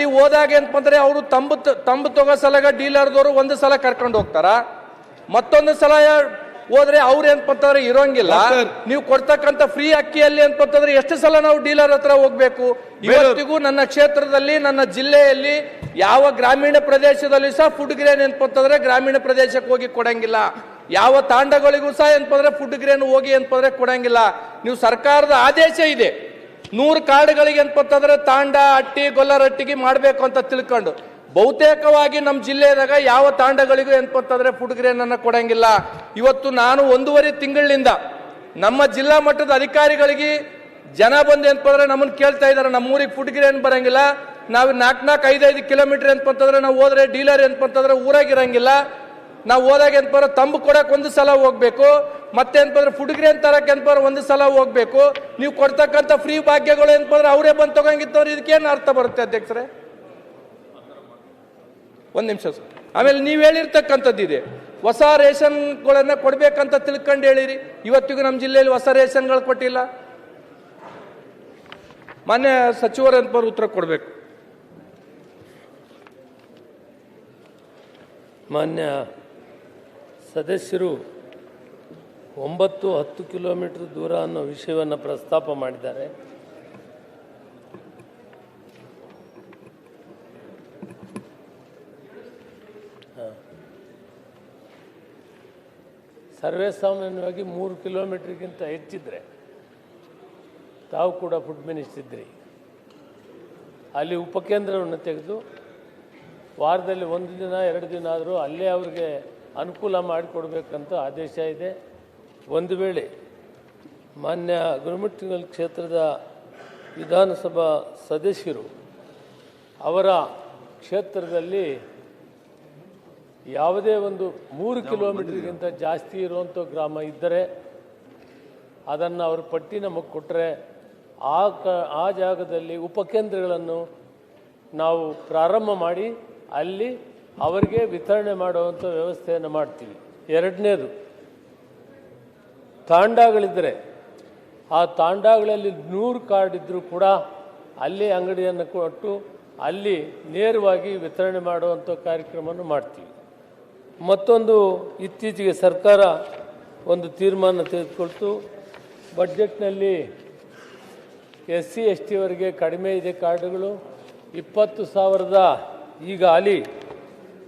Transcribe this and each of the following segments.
ಅಲ್ಲಿ ಹೋದಾಗ ಏನಪ್ಪಂದ್ರೆ ಅವರು ತಂಬು ತಗೋ ಸಲಗ ಡೀಲರ್ದವರು ಒಂದು ಸಲ ಕರ್ಕೊಂಡು ಹೋಗ್ತಾರ, ಮತ್ತೊಂದು ಸಲ ಹೋದ್ರೆ ಅವ್ರು ಏನಪ್ಪಂತಂದ್ರೆ ಇರೋಂಗಿಲ್ಲ. ನೀವು ಕೊಡ್ತಕ್ಕಂಥ ಫ್ರೀ ಅಕ್ಕಿಯಲ್ಲಿ ಏನಪ್ಪಂತಂದ್ರೆ ಎಷ್ಟು ಸಲ ನಾವು ಡೀಲರ್ ಹತ್ರ ಹೋಗ್ಬೇಕು? ಇವತ್ತಿಗೂ ನನ್ನ ಕ್ಷೇತ್ರದಲ್ಲಿ, ನನ್ನ ಜಿಲ್ಲೆಯಲ್ಲಿ ಯಾವ ಗ್ರಾಮೀಣ ಪ್ರದೇಶದಲ್ಲಿ ಸಹ ಫುಡ್ ಗ್ರೇನ್ ಏನಪ್ಪಂತಂದ್ರೆ ಗ್ರಾಮೀಣ ಪ್ರದೇಶಕ್ಕೆ ಹೋಗಿ ಕೊಡಂಗಿಲ್ಲ. ಯಾವ ತಾಂಡಗಳಿಗೂ ಸಹ ಏನಪ್ಪಂದ್ರೆ ಫುಡ್ ಗ್ರೇನ್ ಹೋಗಿ ಏನಪ್ಪಂದ್ರೆ ಕೊಡಂಗಿಲ್ಲ. ನೀವು ಸರ್ಕಾರದ ಆದೇಶ ಇದೆ 100 ಕಾರ್ಡ್ಗಳಿಗೆ ಏನಪ್ಪಂತಂದ್ರೆ ತಾಂಡ ಅಟ್ಟಿ ಗೊಲ್ಲರಟ್ಟಿಗೆ ಮಾಡಬೇಕು ಅಂತ ತಿಳ್ಕೊಂಡು, ಬಹುತೇಕವಾಗಿ ನಮ್ಮ ಜಿಲ್ಲೆದಾಗ ಯಾವ ತಾಂಡಗಳಿಗೂ ಏನಪ್ಪಂತಂದ್ರೆ ಫುಡ್ ಗ್ರೇನ್ ಅನ್ನ ಕೊಡಂಗಿಲ್ಲ. ಇವತ್ತು ನಾನು 1.5 ತಿಂಗಳಿಂದ ನಮ್ಮ ಜಿಲ್ಲಾ ಮಟ್ಟದ ಅಧಿಕಾರಿಗಳಿಗೆ ಜನ ಬಂದು ಏನಪ್ಪಂದ್ರೆ ನಮ್ಮನ್ನು ಕೇಳ್ತಾ ಇದ್ದಾರೆ, ನಮ್ಮೂರಿಗೆ ಫುಡ್ ಗ್ರೇನ್ ಬರಂಗಿಲ್ಲ, ನಾವು 4-5 ಕಿಲೋಮೀಟರ್ ಏನಪ್ಪಂತಂದ್ರೆ ನಾವು ಹೋದ್ರೆ ಡೀಲರ್ ಏನಪ್ಪಂತಂದ್ರೆ ಊರಾಗಿರಂಗಿಲ್ಲ, ನಾವು ಹೋದಾಗ ಏನಪ್ಪ ತಂಬು ಕೊಡಕ್ಕೆ ಒಂದು ಸಲ ಹೋಗ್ಬೇಕು, ಮತ್ತೆ ಏನಪ್ಪ ಫುಡ್ ಗ್ರೇನ್ ತರಕ್ಕೆ ಏನಪ್ಪ ಒಂದು ಸಲ ಹೋಗ್ಬೇಕು. ನೀವು ಕೊಡ್ತಕ್ಕಂಥ ಫ್ರೀ ಭಾಗ್ಯಗಳು ಏನಪ್ಪ ಅವರೇ ಬಂದು ತಗೊಂಗಿತ್ತವ್ರು, ಇದಕ್ಕೇನು ಅರ್ಥ ಬರುತ್ತೆ ಅಧ್ಯಕ್ಷರೇ? ಒಂದು ನಿಮಿಷ ಸರ್. ಆಮೇಲೆ ನೀವು ಹೇಳಿರ್ತಕ್ಕಂಥದ್ದಿದೆ, ಹೊಸ ರೇಷನ್ಗಳನ್ನ ಕೊಡ್ಬೇಕಂತ ತಿಳ್ಕೊಂಡು ಹೇಳಿರಿ. ಇವತ್ತಿಗೂ ನಮ್ಮ ಜಿಲ್ಲೆಯಲ್ಲಿ ಹೊಸ ರೇಷನ್ಗಳು ಕೊಟ್ಟಿಲ್ಲ. ಮಾನ್ಯ ಸಚಿವರು ಏನಪ್ಪ ಉತ್ತರ ಕೊಡಬೇಕು. ಮಾನ್ಯ ಸದಸ್ಯರು 9-10 ಕಿಲೋಮೀಟರ್ ದೂರ ಅನ್ನೋ ವಿಷಯವನ್ನು ಪ್ರಸ್ತಾಪ ಮಾಡಿದ್ದಾರೆ. ಸರ್ವೇ ಸಾಮಾನ್ಯವಾಗಿ 3 ಕಿಲೋಮೀಟರ್ಗಿಂತ ಹೆಚ್ಚಿದ್ರೆ ತಾವು ಕೂಡ ಫುಡ್ ಮಿನಿಸ್ಟರ್ ಇದ್ರಿ, ಅಲ್ಲಿ ಉಪಕೇಂದ್ರವನ್ನು ತೆಗೆದು ವಾರದಲ್ಲಿ 1 ದಿನ 2 ದಿನ ಆದರೂ ಅಲ್ಲೇ ಅವ್ರಿಗೆ ಅನುಕೂಲ ಮಾಡಿಕೊಡ್ಬೇಕಂತ ಆದೇಶ ಇದೆ. ಒಂದು ವೇಳೆ ಮಾನ್ಯ ಗುರುಮಠಕಲ್ ಕ್ಷೇತ್ರದ ವಿಧಾನಸಭಾ ಸದಸ್ಯರು ಅವರ ಕ್ಷೇತ್ರದಲ್ಲಿ ಯಾವುದೇ ಒಂದು 3 ಕಿಲೋಮೀಟರ್ಗಿಂತ ಜಾಸ್ತಿ ಇರುವಂಥ ಗ್ರಾಮ ಇದ್ದರೆ ಅದನ್ನು ಅವ್ರ ಪಟ್ಟಿ ನಮಗೆ ಕೊಟ್ಟರೆ ಆ ಜಾಗದಲ್ಲಿ ಉಪಕೇಂದ್ರಗಳನ್ನು ನಾವು ಪ್ರಾರಂಭ ಮಾಡಿ ಅಲ್ಲಿ ಅವರಿಗೆ ವಿತರಣೆ ಮಾಡುವಂಥ ವ್ಯವಸ್ಥೆಯನ್ನು ಮಾಡ್ತೀವಿ. ಎರಡನೇದು, ತಾಂಡಗಳಿದ್ದರೆ ಆ ತಾಂಡಗಳಲ್ಲಿ 100 ಕಾರ್ಡ್ ಇದ್ದರೂ ಕೂಡ ಅಲ್ಲಿ ಅಂಗಡಿಯನ್ನು ಕೊಟ್ಟು ಅಲ್ಲಿ ನೇರವಾಗಿ ವಿತರಣೆ ಮಾಡುವಂಥ ಕಾರ್ಯಕ್ರಮವನ್ನು ಮಾಡ್ತೀವಿ. ಮತ್ತೊಂದು, ಇತ್ತೀಚೆಗೆ ಸರ್ಕಾರ ಒಂದು ತೀರ್ಮಾನ ತೆಗೆದುಕೊಳ್ತು, ಬಡ್ಜೆಟ್ನಲ್ಲಿ SC ST ಅವರಿಗೆ ಕಡಿಮೆ ಇದೆ ಕಾರ್ಡುಗಳು, 20,000 ಈಗ ಅಲ್ಲಿ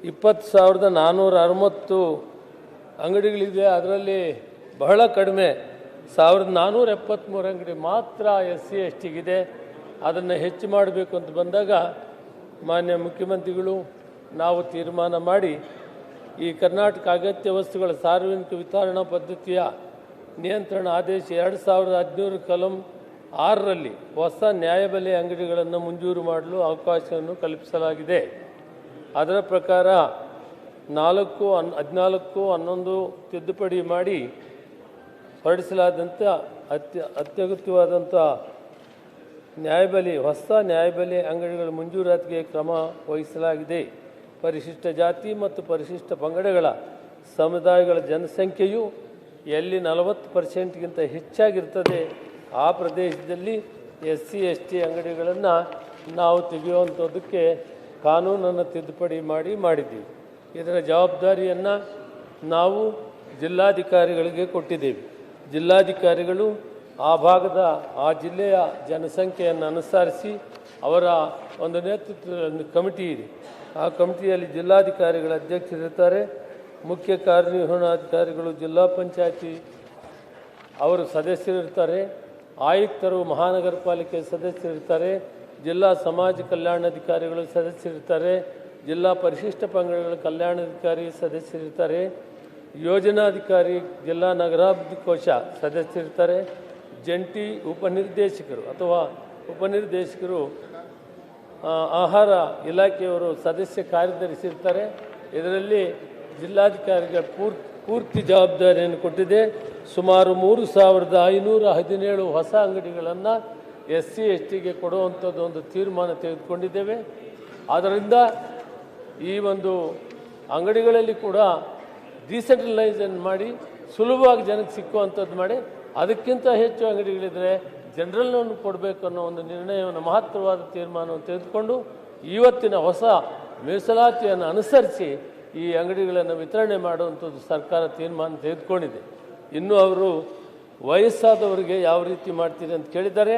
20,460 ಅಂಗಡಿಗಳಿದೆ. ಅದರಲ್ಲಿ ಬಹಳ ಕಡಿಮೆ 1,473 ಅಂಗಡಿ ಮಾತ್ರ SC STಗಿದೆ. ಅದನ್ನು ಹೆಚ್ಚು ಮಾಡಬೇಕು ಅಂತ ಬಂದಾಗ ಮಾನ್ಯ ಮುಖ್ಯಮಂತ್ರಿಗಳು ನಾವು ತೀರ್ಮಾನ ಮಾಡಿ ಈ ಕರ್ನಾಟಕ ಅಗತ್ಯ ವಸ್ತುಗಳ ಸಾರ್ವಜನಿಕ ವಿತರಣಾ ಪದ್ಧತಿಯ ನಿಯಂತ್ರಣ ಆದೇಶ 2017 ಕಲಂ 6ರಲ್ಲಿ ಹೊಸ ನ್ಯಾಯಬೆಲೆ ಅಂಗಡಿಗಳನ್ನು ಮಂಜೂರು ಮಾಡಲು ಅವಕಾಶವನ್ನು ಕಲ್ಪಿಸಲಾಗಿದೆ. ಅದರ ಪ್ರಕಾರ 4-14-11 ತಿದ್ದುಪಡಿ ಮಾಡಿ ಹೊರಡಿಸಲಾದಂಥ ಅತ್ಯಗತ್ಯವಾದಂಥ ಹೊಸ ನ್ಯಾಯಬೆಲೆ ಅಂಗಡಿಗಳ ಮಂಜೂರಾತಿಗೆ ಕ್ರಮ ವಹಿಸಲಾಗಿದೆ. ಪರಿಶಿಷ್ಟ ಜಾತಿ ಮತ್ತು ಪರಿಶಿಷ್ಟ ಪಂಗಡಗಳ ಸಮುದಾಯಗಳ ಜನಸಂಖ್ಯೆಯು ಎಲ್ಲಿ 40%ಗಿಂತ ಹೆಚ್ಚಾಗಿರ್ತದೆ ಆ ಪ್ರದೇಶದಲ್ಲಿ SC ST ಅಂಗಡಿಗಳನ್ನು ನಾವು ತೆಗೆಯುವಂಥದ್ದಕ್ಕೆ ಕಾನೂನನ್ನು ತಿದ್ದುಪಡಿ ಮಾಡಿದ್ದೀವಿ. ಇದರ ಜವಾಬ್ದಾರಿಯನ್ನು ನಾವು ಜಿಲ್ಲಾಧಿಕಾರಿಗಳಿಗೆ ಕೊಟ್ಟಿದ್ದೇವೆ. ಜಿಲ್ಲಾಧಿಕಾರಿಗಳು ಆ ಭಾಗದ ಆ ಜಿಲ್ಲೆಯ ಜನಸಂಖ್ಯೆಯನ್ನು ಅನುಸರಿಸಿ ಅವರ ಒಂದು ನೇತೃತ್ವದ ಕಮಿಟಿ ಇದೆ. ಆ ಕಮಿಟಿಯಲ್ಲಿ ಜಿಲ್ಲಾಧಿಕಾರಿಗಳ ಅಧ್ಯಕ್ಷರಿರ್ತಾರೆ, ಮುಖ್ಯ ಕಾರ್ಯನಿರ್ವಹಣಾಧಿಕಾರಿಗಳು ಜಿಲ್ಲಾ ಪಂಚಾಯತಿ ಅವರು ಸದಸ್ಯರಿರ್ತಾರೆ, ಆಯುಕ್ತರು ಮಹಾನಗರ ಪಾಲಿಕೆ ಸದಸ್ಯರಿರ್ತಾರೆ, ಜಿಲ್ಲಾ ಸಮಾಜ ಕಲ್ಯಾಣಾಧಿಕಾರಿಗಳು ಸದಸ್ಯರಿರ್ತಾರೆ, ಜಿಲ್ಲಾ ಪರಿಶಿಷ್ಟ ಪಂಗಡಗಳ ಕಲ್ಯಾಣಾಧಿಕಾರಿ ಸದಸ್ಯರಿರ್ತಾರೆ, ಯೋಜನಾಧಿಕಾರಿ ಜಿಲ್ಲಾ ನಗರಾಭಿವೃದ್ಧಿ ಕೋಶ ಸದಸ್ಯರಿರ್ತಾರೆ, ಜಂಟಿ ಉಪನಿರ್ದೇಶಕರು ಅಥವಾ ಉಪನಿರ್ದೇಶಕರು ಆಹಾರ ಇಲಾಖೆಯವರು ಸದಸ್ಯ ಕಾರ್ಯದರ್ಶಿ ಇರ್ತಾರೆ. ಇದರಲ್ಲಿ ಜಿಲ್ಲಾಧಿಕಾರಿಗಳ ಪೂರ್ತಿ ಜವಾಬ್ದಾರಿಯನ್ನು ಕೊಟ್ಟಿದೆ. ಸುಮಾರು 3,517 ಹೊಸ ಅಂಗಡಿಗಳನ್ನು SC STಗೆ ಕೊಡುವಂಥದ್ದು ಒಂದು ತೀರ್ಮಾನ ತೆಗೆದುಕೊಂಡಿದ್ದೇವೆ. ಆದ್ದರಿಂದ ಈ ಒಂದು ಅಂಗಡಿಗಳಲ್ಲಿ ಕೂಡ ಡಿಸೆಂಟ್ರಲೈಸೇಷನ್ ಮಾಡಿ ಸುಲಭವಾಗಿ ಜನಕ್ಕೆ ಸಿಕ್ಕುವಂಥದ್ದು ಮಾಡಿ, ಅದಕ್ಕಿಂತ ಹೆಚ್ಚು ಅಂಗಡಿಗಳಿದ್ದರೆ ಜನರಲ್ನನ್ನು ಕೊಡಬೇಕು ಅನ್ನೋ ಒಂದು ನಿರ್ಣಯವನ್ನು ಮಹತ್ತರವಾದ ತೀರ್ಮಾನವನ್ನು ತೆಗೆದುಕೊಂಡು ಇವತ್ತಿನ ಹೊಸ ಮೀಸಲಾತಿಯನ್ನು ಅನುಸರಿಸಿ ಈ ಅಂಗಡಿಗಳನ್ನು ವಿತರಣೆ ಮಾಡುವಂಥದ್ದು ಸರ್ಕಾರ ತೀರ್ಮಾನ ತೆಗೆದುಕೊಂಡಿದೆ. ಇನ್ನು ಅವರು ವಯಸ್ಸಾದವರಿಗೆ ಯಾವ ರೀತಿ ಮಾಡ್ತೀರಿ ಅಂತ ಕೇಳಿದ್ದಾರೆ.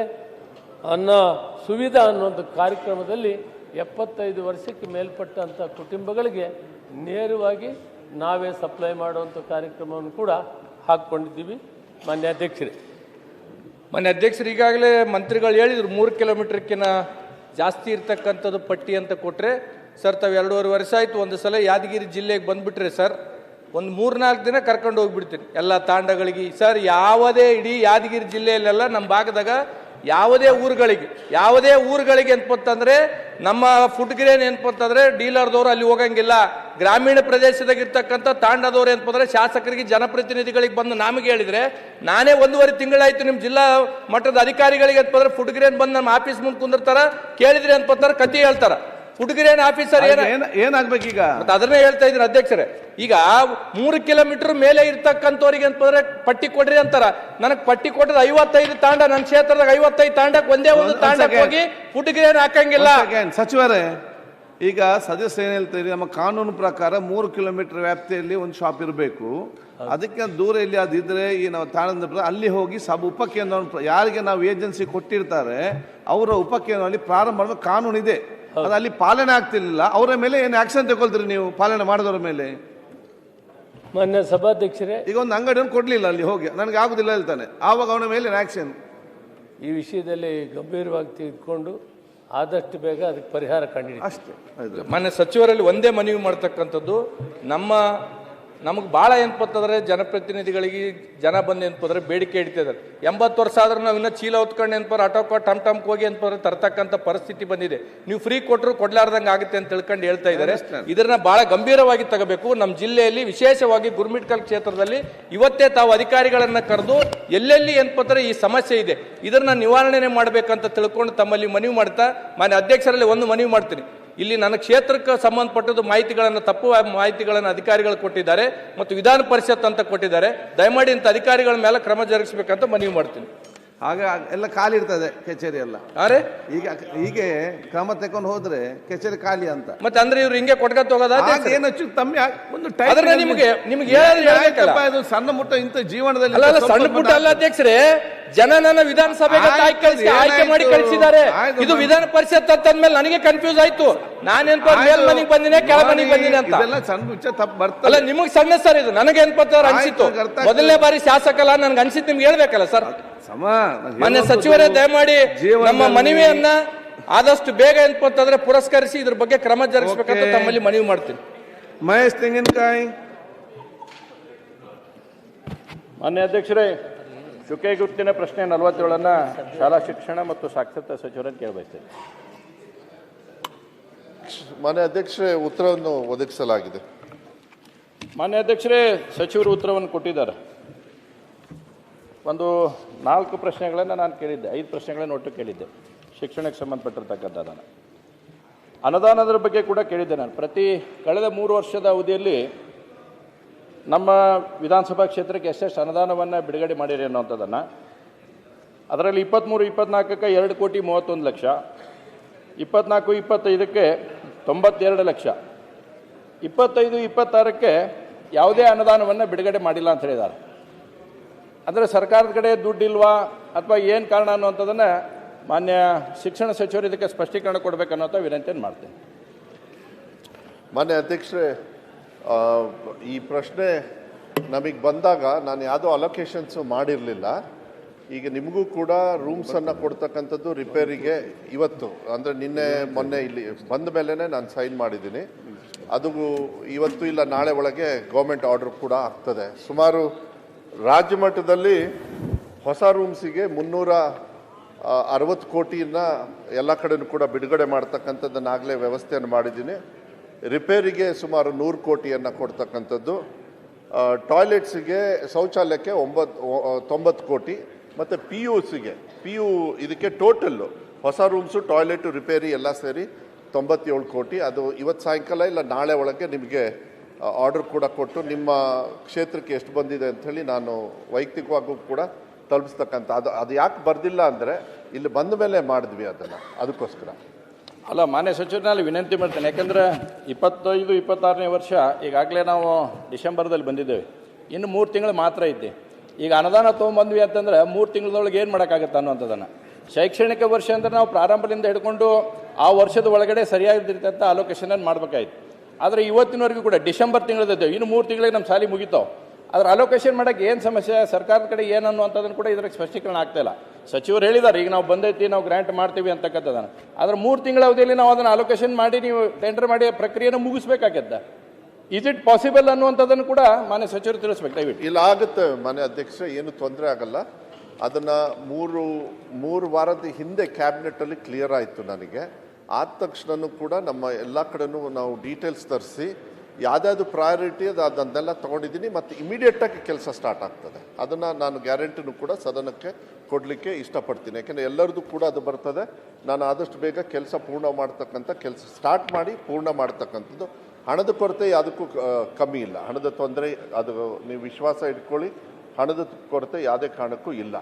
ಸುವಿಧಾ ಅನ್ನೋಂಥ ಕಾರ್ಯಕ್ರಮದಲ್ಲಿ 75 ವರ್ಷಕ್ಕೆ ಮೇಲ್ಪಟ್ಟಂಥ ಕುಟುಂಬಗಳಿಗೆ ನೇರವಾಗಿ ನಾವೇ ಸಪ್ಲೈ ಮಾಡುವಂಥ ಕಾರ್ಯಕ್ರಮವನ್ನು ಕೂಡ ಹಾಕ್ಕೊಂಡಿದ್ದೀವಿ. ಮಾನ್ಯ ಅಧ್ಯಕ್ಷರು ಈಗಾಗಲೇ ಮಂತ್ರಿಗಳು ಹೇಳಿದರು 3 ಕಿಲೋಮೀಟರ್ಕಿಂತ ಜಾಸ್ತಿ ಇರ್ತಕ್ಕಂಥದ್ದು ಪಟ್ಟಿ ಅಂತ ಕೊಟ್ಟರೆ ಸರ್, ತಾವು 2.5 ವರ್ಷ ಆಯಿತು. ಒಂದು ಸಲ ಯಾದಗಿರಿ ಜಿಲ್ಲೆಗೆ ಬಂದುಬಿಟ್ರೆ ಸರ್, ಒಂದು 3-4 ದಿನ ಕರ್ಕೊಂಡು ಹೋಗ್ಬಿಡ್ತೀನಿ ಎಲ್ಲ ತಾಂಡಗಳಿಗೆ. ಸರ್, ಯಾವುದೇ ಇಡೀ ಯಾದಗಿರಿ ಜಿಲ್ಲೆಯಲ್ಲೆಲ್ಲ ನಮ್ಮ ಭಾಗದಾಗ ಯಾವುದೇ ಊರುಗಳಿಗೆ ಅಂತಂದ್ರೆ ನಮ್ಮ ಫುಡ್ ಗ್ರೇನ್ ಏನಪ್ಪಂತಂದ್ರೆ ಡೀಲರ್ದವ್ರು ಅಲ್ಲಿ ಹೋಗಂಗಿಲ್ಲ. ಗ್ರಾಮೀಣ ಪ್ರದೇಶದಾಗ ಇರ್ತಕ್ಕಂಥ ತಾಂಡದವ್ರು ಏನಪ್ಪಂದ್ರೆ ಶಾಸಕರಿಗೆ ಜನಪ್ರತಿನಿಧಿಗಳಿಗೆ ಬಂದು ನಮಗೆ ಹೇಳಿದ್ರೆ, ನಾನೇ 1.5 ತಿಂಗಳಾಯ್ತು ನಿಮ್ಮ ಜಿಲ್ಲಾ ಮಟ್ಟದ ಅಧಿಕಾರಿಗಳಿಗೆ ಅಂತಂದ್ರೆ ಫುಡ್ ಗ್ರೇನ್ ಬಂದು ನಮ್ಮ ಆಫೀಸ್ ಮುಂದೆ ಕುಂದಿರ್ತಾರ, ಕೇಳಿದ್ರಿ ಅಂತಂದ್ರೆ ಕತಿ ಹೇಳ್ತಾರ. ಫುಡ್ ಗ್ರೇನ್ ಆಫೀಸರ್ ಏನಾಗ್ಬೇಕೀಗ ಅದನ್ನೇ ಹೇಳ್ತಾ ಇದ್ದೀನಿ ಅಧ್ಯಕ್ಷರೇ. ಈಗ 3 ಕಿಲೋಮೀಟರ್ ಮೇಲೆ ಇರ್ತಕ್ಕಂಥವ್ರಿಗೆ ಅಂತಂದ್ರೆ ಪಟ್ಟಿ ಕೊಡ್ರಿ ಅಂತಾರ. ನನಗೆ ಪಟ್ಟಿ ಕೊಟ್ಟರೆ 55 ತಾಂಡ, ನನ್ನ ಕ್ಷೇತ್ರದಾಗ 55 ತಾಂಡಕ್ಕೆ ಒಂದೇ ಒಂದು ತಾಂಡಕ್ಕೆ ಹೋಗಿ ಫುಡ್ ಗ್ರೇನ್ ಹಾಕಂಗಿಲ್ಲ. ಸಚಿವರೇ, ಈಗ ಸದಸ್ಯ ಏನ್ ಹೇಳ್ತೀರಿ, ನಮ್ಮ ಕಾನೂನು ಪ್ರಕಾರ 3 ಕಿಲೋಮೀಟರ್ ವ್ಯಾಪ್ತಿಯಲ್ಲಿ ಒಂದು ಶಾಪ್ ಇರಬೇಕು. ಅದಕ್ಕೆ ದೂರ ಇಲ್ಲಿ ಅದಿದ್ರೆ ಈ ನಾವು ತಾಂಡದ ಅಲ್ಲಿ ಹೋಗಿ ಉಪಕೇಂದ್ರ ಯಾರಿಗೆ ನಾವು ಏಜೆನ್ಸಿ ಕೊಟ್ಟಿರ್ತಾರೆ ಅವರ ಉಪಕೇಂದ್ರದಲ್ಲಿ ಪ್ರಾರಂಭ ಮಾಡುವ ಕಾನೂನು ಇದೆ. ಅದು ಅಲ್ಲಿ ಪಾಲನೆ ಆಗ್ತಿರ್ಲಿಲ್ಲ. ಅವರ ಮೇಲೆ ಏನು ಆಕ್ಷನ್ ತಗೊಳ್ತೀರಿ ನೀವು ಪಾಲನೆ ಮಾಡಿದವರ ಮೇಲೆ? ಮಾನ್ಯ ಸಭಾಧ್ಯಕ್ಷರೇ, ಈಗ ಒಂದು ಅಂಗಡಿಯನ್ನು ಕೊಡ್ಲಿಲ್ಲ, ಅಲ್ಲಿ ಹೋಗಿ ನನಗೆ ಆಗುದಿಲ್ಲ ಹೇಳ್ತಾನೆ, ಆವಾಗ ಅವನ ಮೇಲೆ ಆಕ್ಷನ್. ಈ ವಿಷಯದಲ್ಲಿ ಗಂಭೀರವಾಗಿ ತೆಗೆದುಕೊಂಡು ಆದಷ್ಟು ಬೇಗ ಅದಕ್ಕೆ ಪರಿಹಾರ ಕಂಡಿಡಿ ಅಷ್ಟೇ. ಮಾನ್ಯ ಸಚಿವರಲ್ಲಿ ಒಂದೇ ಮನವಿ ಮಾಡ್ತಕ್ಕಂಥದ್ದು, ನಮಗೆ ಭಾಳ ಏನಪ್ಪಂತಂದ್ರೆ ಜನಪ್ರತಿನಿಧಿಗಳಿಗೆ ಜನ ಬಂದು ಏನಪ್ಪಂದ್ರೆ ಬೇಡಿಕೆ ಇಡ್ತಿದ್ದಾರೆ. 80 ವರ್ಷ ಆದ್ರೆ ನಾವು ಇನ್ನೂ ಚೀಲ ಹೊತ್ಕೊಂಡು ಏನಪ್ಪ ಆಟೋಕ ಟಮ್ಗೆ ಹೋಗಿ ಏನಪ್ಪ ತರ್ತಕ್ಕಂಥ ಪರಿಸ್ಥಿತಿ ಬಂದಿದೆ. ನೀವು ಫ್ರೀ ಕೊಟ್ಟರು ಕೊಡ್ಲಾರ್ದಂಗೆ ಆಗುತ್ತೆ ಅಂತ ತಿಳ್ಕೊಂಡು ಹೇಳ್ತಾ ಇದ್ದಾರೆ. ಇದನ್ನ ಭಾಳ ಗಂಭೀರವಾಗಿ ತಗೋಬೇಕು. ನಮ್ಮ ಜಿಲ್ಲೆಯಲ್ಲಿ ವಿಶೇಷವಾಗಿ ಗುರುಮಿಟ್ಕಲ್ ಕ್ಷೇತ್ರದಲ್ಲಿ ಇವತ್ತೇ ತಾವು ಅಧಿಕಾರಿಗಳನ್ನ ಕರೆದು ಎಲ್ಲೆಲ್ಲಿ ಏನಪ್ಪಂದ್ರೆ ಈ ಸಮಸ್ಯೆ ಇದೆ ಇದನ್ನ ನಿವಾರಣೆ ಮಾಡಬೇಕಂತ ತಿಳ್ಕೊಂಡು ತಮ್ಮಲ್ಲಿ ಮನವಿ ಮಾಡ್ತಾ, ಮಾನ್ಯ ಅಧ್ಯಕ್ಷರಲ್ಲಿ ಒಂದು ಮನವಿ ಮಾಡ್ತೀನಿ. ಇಲ್ಲಿ ನನ್ನ ಕ್ಷೇತ್ರಕ್ಕೆ ಸಂಬಂಧಪಟ್ಟದ್ದು ತಪ್ಪು ಮಾಹಿತಿಗಳನ್ನು ಅಧಿಕಾರಿಗಳು ಕೊಟ್ಟಿದ್ದಾರೆ ಮತ್ತು ವಿಧಾನ ಪರಿಷತ್ ಅಂತ ಕೊಟ್ಟಿದ್ದಾರೆ. ದಯಮಾಡಿ ಇಂಥ ಅಧಿಕಾರಿಗಳ ಮೇಲೆ ಕ್ರಮ ಜರುಗಿಸಬೇಕಂತ ಮನವಿ ಮಾಡ್ತೀನಿ. ಆಗ ಎಲ್ಲ ಖಾಲಿ ಇರ್ತದೆ ಕಚೇರಿ ಎಲ್ಲ. ಅರೆ ಹೀಗೆ ಕ್ರಮ ತಕೊಂಡು ಹೋದ್ರೆ ಕಚೇರಿ ಖಾಲಿ ಅಂತ ಮತ್ತೆ ಅಂದ್ರೆ ಇವ್ರು ಹಿಂಗೆ ಕೊಟ್ಕೊತ ಹೋಗೋದ? ಒಂದು ಸಣ್ಣ ಮುಟ್ಟ ಇಂಥ ಜೀವನದಲ್ಲಿ ಸಣ್ಣ ಪುಟ್ಟ ಅಲ್ಲ ಅಧ್ಯಕ್ಷರೇ, ಜನ ನನ್ನ ವಿಧಾನಸಭೆಗೆ ಆಯ್ಕೆ ಮಾಡಿ ಕಳಿಸಿದ್ದಾರೆ. ಇದು ವಿಧಾನ ಪರಿಷತ್ ಅಂತಂದ್ಮೇಲೆ ನನಗೆ ಕನ್ಫ್ಯೂಸ್ ಆಯ್ತು. ನಾನೇನ್ ಮೇಲ್ ಮನೆಗೆ ಬಂದಿನಿ ಕೆಳ ಮನೆಗೆ ಬಂದಿನಿ ಅಂತ. ಅಲ್ಲ ನಿಮಗೆ ಸಣ್ಣ ಸರ್, ಇದು ನನಗೆ ಏನ್ಪತ್ತಾರ ಅನ್ಸಿತ್ತು. ಮೊದಲನೇ ಬಾರಿ ಶಾಸಕಲ್ಲ, ನನ್ಗೆ ಅನ್ಸಿತ್ತು. ನಿಮ್ಗೆ ಹೇಳ್ಬೇಕಲ್ಲ ಸರ್. ಮಾನ್ಯ ಸಚಿವರೇ, ದಯಮಾಡಿ ನಮ್ಮ ಮನವಿಯನ್ನ ಆದಷ್ಟು ಬೇಗ ಏನಪ್ಪಂತಂದ್ರೆ ಪುರಸ್ಕರಿಸಿ ಇದ್ರ ಬಗ್ಗೆ ಕ್ರಮ ಜರುಗಿಸಬೇಕಂತ ತಮ್ಮಲ್ಲಿ ಮನವಿ ಮಾಡ್ತೀನಿ. ಮಹೇಶ್ ತೆಂಗಿನಕಾಯಿ. ಮಾನ್ಯ ಅಧ್ಯಕ್ಷರೇ, ಚುಕ್ಕೆ ಗುರುತಿನ ಪ್ರಶ್ನೆ 47 ಶಾಲಾ ಶಿಕ್ಷಣ ಮತ್ತು ಸಾಕ್ಷರತಾ ಸಚಿವರನ್ನು ಕೇಳಬಯಸ್ತೇನೆ. ಮಾನ್ಯ ಅಧ್ಯಕ್ಷರೇ, ಉತ್ತರವನ್ನು ಒದಗಿಸಲಾಗಿದೆ. ಮಾನ್ಯ ಅಧ್ಯಕ್ಷರೇ, ಸಚಿವರು ಉತ್ತರವನ್ನು ಕೊಟ್ಟಿದ್ದಾರೆ. ಒಂದು 4 ಪ್ರಶ್ನೆಗಳನ್ನು ನಾನು ಕೇಳಿದ್ದೆ, 5 ಪ್ರಶ್ನೆಗಳನ್ನು ಒಟ್ಟು ಕೇಳಿದ್ದೆ ಶಿಕ್ಷಣಕ್ಕೆ ಸಂಬಂಧಪಟ್ಟಿರ್ತಕ್ಕಂಥದ್ದನ್ನು. ಅನುದಾನದ ಬಗ್ಗೆ ಕೂಡ ಕೇಳಿದ್ದೆ ನಾನು. ಕಳೆದ 3 ವರ್ಷದ ಅವಧಿಯಲ್ಲಿ ನಮ್ಮ ವಿಧಾನಸಭಾ ಕ್ಷೇತ್ರಕ್ಕೆ ಎಷ್ಟೆಷ್ಟು ಅನುದಾನವನ್ನು ಬಿಡುಗಡೆ ಮಾಡಿರಿ ಅನ್ನೋಂಥದ್ದನ್ನು, ಅದರಲ್ಲಿ 23-24ಕ್ಕೆ 2,31 ಲಕ್ಷ, 24-25ಕ್ಕೆ 92 ಲಕ್ಷ, 25-26ಕ್ಕೆ ಯಾವುದೇ ಅನುದಾನವನ್ನು ಬಿಡುಗಡೆ ಮಾಡಿಲ್ಲ ಅಂತ ಹೇಳಿದ್ದಾರೆ. ಅಂದರೆ ಸರ್ಕಾರದ ಕಡೆ ದುಡ್ಡಿಲ್ವಾ ಅಥವಾ ಏನು ಕಾರಣ ಅನ್ನುವಂಥದ್ದನ್ನು ಮಾನ್ಯ ಶಿಕ್ಷಣ ಸಚಿವರು ಇದಕ್ಕೆ ಸ್ಪಷ್ಟೀಕರಣ ಕೊಡಬೇಕನ್ನೋಂಥ ವಿನಂತಿಯನ್ನು ಮಾಡ್ತೇನೆ. ಮಾನ್ಯ ಅಧ್ಯಕ್ಷರೇ, ಈ ಪ್ರಶ್ನೆ ನಮಗೆ ಬಂದಾಗ ನಾನು ಯಾವುದೋ ಅಲೋಕೇಶನ್ಸು ಮಾಡಿರಲಿಲ್ಲ. ಈಗ ನಿಮಗೂ ಕೂಡ ರೂಮ್ಸನ್ನು ಕೊಡ್ತಕ್ಕಂಥದ್ದು ರಿಪೇರಿಗೆ ಇವತ್ತು, ಅಂದರೆ ನಿನ್ನೆ ಮೊನ್ನೆ ಇಲ್ಲಿ ಬಂದ ಮೇಲೇ ನಾನು ಸೈನ್ ಮಾಡಿದ್ದೀನಿ. ಅದು ಇವತ್ತು ಇಲ್ಲ ನಾಳೆ ಒಳಗೆ ಗೌರ್ಮೆಂಟ್ ಆರ್ಡರ್ ಕೂಡ ಆಗ್ತದೆ. ಸುಮಾರು ರಾಜ್ಯ ಮಟ್ಟದಲ್ಲಿ ಹೊಸ ರೂಮ್ಸಿಗೆ 360 ಕೋಟಿಯನ್ನು ಎಲ್ಲ ಕಡೆಯೂ ಕೂಡ ಬಿಡುಗಡೆ ಮಾಡ್ತಕ್ಕಂಥದ್ದನ್ನಾಗಲೇ ವ್ಯವಸ್ಥೆಯನ್ನು ಮಾಡಿದ್ದೀನಿ. ರಿಪೇರಿಗೆ ಸುಮಾರು 100 ಕೋಟಿಯನ್ನು ಕೊಡ್ತಕ್ಕಂಥದ್ದು, ಟಾಯ್ಲೆಟ್ಸಿಗೆ ಶೌಚಾಲಯಕ್ಕೆ 90 ಕೋಟಿ, ಮತ್ತು PU ಇದಕ್ಕೆ ಟೋಟಲ್ಲು ಹೊಸ ರೂಮ್ಸು ಟಾಯ್ಲೆಟು ರಿಪೇರಿ ಎಲ್ಲ ಸೇರಿ 97 ಕೋಟಿ. ಅದು ಇವತ್ತು ಸಾಯಂಕಾಲ ಇಲ್ಲ ನಾಳೆ ಒಳಗೆ ನಿಮಗೆ ಆರ್ಡರ್ ಕೂಡ ಕೊಟ್ಟು ನಿಮ್ಮ ಕ್ಷೇತ್ರಕ್ಕೆ ಎಷ್ಟು ಬಂದಿದೆ ಅಂಥೇಳಿ ನಾನು ವೈಯಕ್ತಿಕವಾಗೂ ಕೂಡ ತಲುಪಿಸ್ತಕ್ಕಂಥ. ಅದು ಯಾಕೆ ಬರ್ದಿಲ್ಲ ಅಂದರೆ ಇಲ್ಲಿ ಬಂದ ಮೇಲೆ ಮಾಡಿದ್ವಿ ಅದನ್ನು, ಅದಕ್ಕೋಸ್ಕರ. ಅಲ್ಲ, ಮಾನ್ಯ ಸಚಿವರಲ್ಲಿ ವಿನಂತಿ ಮಾಡ್ತೇನೆ. ಯಾಕೆಂದರೆ 25-26ನೇ ವರ್ಷ ಈಗಾಗಲೇ ನಾವು ಡಿಸೆಂಬರ್ದಲ್ಲಿ ಬಂದಿದ್ದೇವೆ. ಇನ್ನು 3 ತಿಂಗಳು ಮಾತ್ರ ಐತಿ. ಈಗ ಅನುದಾನ ತೊಗೊಂಬಂದ್ವಿ ಅಂತಂದ್ರೆ 3 ತಿಂಗಳದೊಳಗೆ ಏನು ಮಾಡೋಕ್ಕಾಗತ್ತೆ ಅನ್ನೋಂಥದ್ದನ್ನು. ಶೈಕ್ಷಣಿಕ ವರ್ಷ ಅಂದರೆ ನಾವು ಪ್ರಾರಂಭದಿಂದ ಹಿಡ್ಕೊಂಡು ಆ ವರ್ಷದ ಒಳಗಡೆ ಸರಿಯಾಗಿರ್ತಕ್ಕಂಥ ಅಲೋಕೇಶನನ್ನು ಮಾಡಬೇಕಾಯ್ತು. ಆದರೆ ಇವತ್ತಿನವರೆಗೂ ಕೂಡ ಡಿಸೆಂಬರ್ ತಿಂಗಳದಿದ್ದೇವೆ, ಇನ್ನು 3 ತಿಂಗಳಿಗೆ ನಮ್ಮ ಶಾಲೆ ಮುಗಿತಾವೆ. ಅದ್ರ ಅಲೋಕೇಶನ್ ಮಾಡೋಕ್ಕೆ ಏನು ಸಮಸ್ಯೆ, ಸರ್ಕಾರದ ಕಡೆ ಏನು ಅನ್ನುವಂಥದ್ದನ್ನು ಕೂಡ ಇದ್ರಾಗ ಸ್ಪಷ್ಟೀಕರಣ ಆಗ್ತಾಯಿಲ್ಲ. ಸಚಿವರು ಹೇಳಿದ್ದಾರೆ ಈಗ ನಾವು ಬಂದೈತಿ, ನಾವು ಗ್ರ್ಯಾಂಟ್ ಮಾಡ್ತೀವಿ ಅಂತಕ್ಕಂಥದ್ದನ್ನು. ಆದರೆ 3 ತಿಂಗಳ ಅವಧಿಯಲ್ಲಿ ನಾವು ಅದನ್ನು ಅಲೋಕೇಶನ್ ಮಾಡಿ ನೀವು ಟೆಂಡರ್ ಮಾಡಿ ಪ್ರಕ್ರಿಯೆನ ಮುಗಿಸ್ಬೇಕಾಗತ್ತೆ. ಇಸ್ ಇಟ್ ಪಾಸಿಬಲ್ ಅನ್ನುವಂಥದ್ದನ್ನು ಕೂಡ ಮಾನ್ಯ ಸಚಿವರು ತಿಳಿಸ್ಬೇಕು ದಯವಿಟ್ಟು. ಇಲ್ಲ, ಆಗುತ್ತೆ ಮಾನ್ಯ ಅಧ್ಯಕ್ಷರೇ, ಏನು ತೊಂದರೆ ಆಗಲ್ಲ. ಅದನ್ನು ಮೂರು ವಾರದ ಹಿಂದೆ ಕ್ಯಾಬಿನೆಟಲ್ಲಿ ಕ್ಲಿಯರ್ ಆಯಿತು ನನಗೆ. ಆದ ತಕ್ಷಣನೂ ಕೂಡ ನಮ್ಮ ಎಲ್ಲ ಕಡೆನೂ ನಾವು ಡೀಟೇಲ್ಸ್ ತರಿಸಿ ಯಾವುದಾದ್ರು ಪ್ರಯಾರಿಟಿ ಅದನ್ನೆಲ್ಲ ತೊಗೊಂಡಿದ್ದೀನಿ ಮತ್ತು ಇಮಿಡಿಯೇಟಾಗಿ ಕೆಲಸ ಸ್ಟಾರ್ಟ್ ಆಗ್ತದೆ. ಅದನ್ನು ನಾನು ಗ್ಯಾರಂಟಿನೂ ಕೂಡ ಸದನಕ್ಕೆ ಕೊಡಲಿಕ್ಕೆ ಇಷ್ಟಪಡ್ತೀನಿ. ಯಾಕೆಂದರೆ ಎಲ್ಲರದ್ದು ಕೂಡ ಅದು ಬರ್ತದೆ. ನಾನು ಆದಷ್ಟು ಬೇಗ ಕೆಲಸ ಪೂರ್ಣ ಮಾಡ್ತಕ್ಕಂಥ ಕೆಲಸ ಸ್ಟಾರ್ಟ್ ಮಾಡಿ ಪೂರ್ಣ ಮಾಡ್ತಕ್ಕಂಥದ್ದು. ಹಣದ ಕೊರತೆ ಯಾವುದಕ್ಕೂ ಕಮ್ಮಿ ಇಲ್ಲ. ಹಣದ ತೊಂದರೆ ಅದು ನೀವು ವಿಶ್ವಾಸ ಇಟ್ಕೊಳ್ಳಿ, ಹಣದ ಕೊರತೆ ಯಾವುದೇ ಕಾರಣಕ್ಕೂ ಇಲ್ಲ.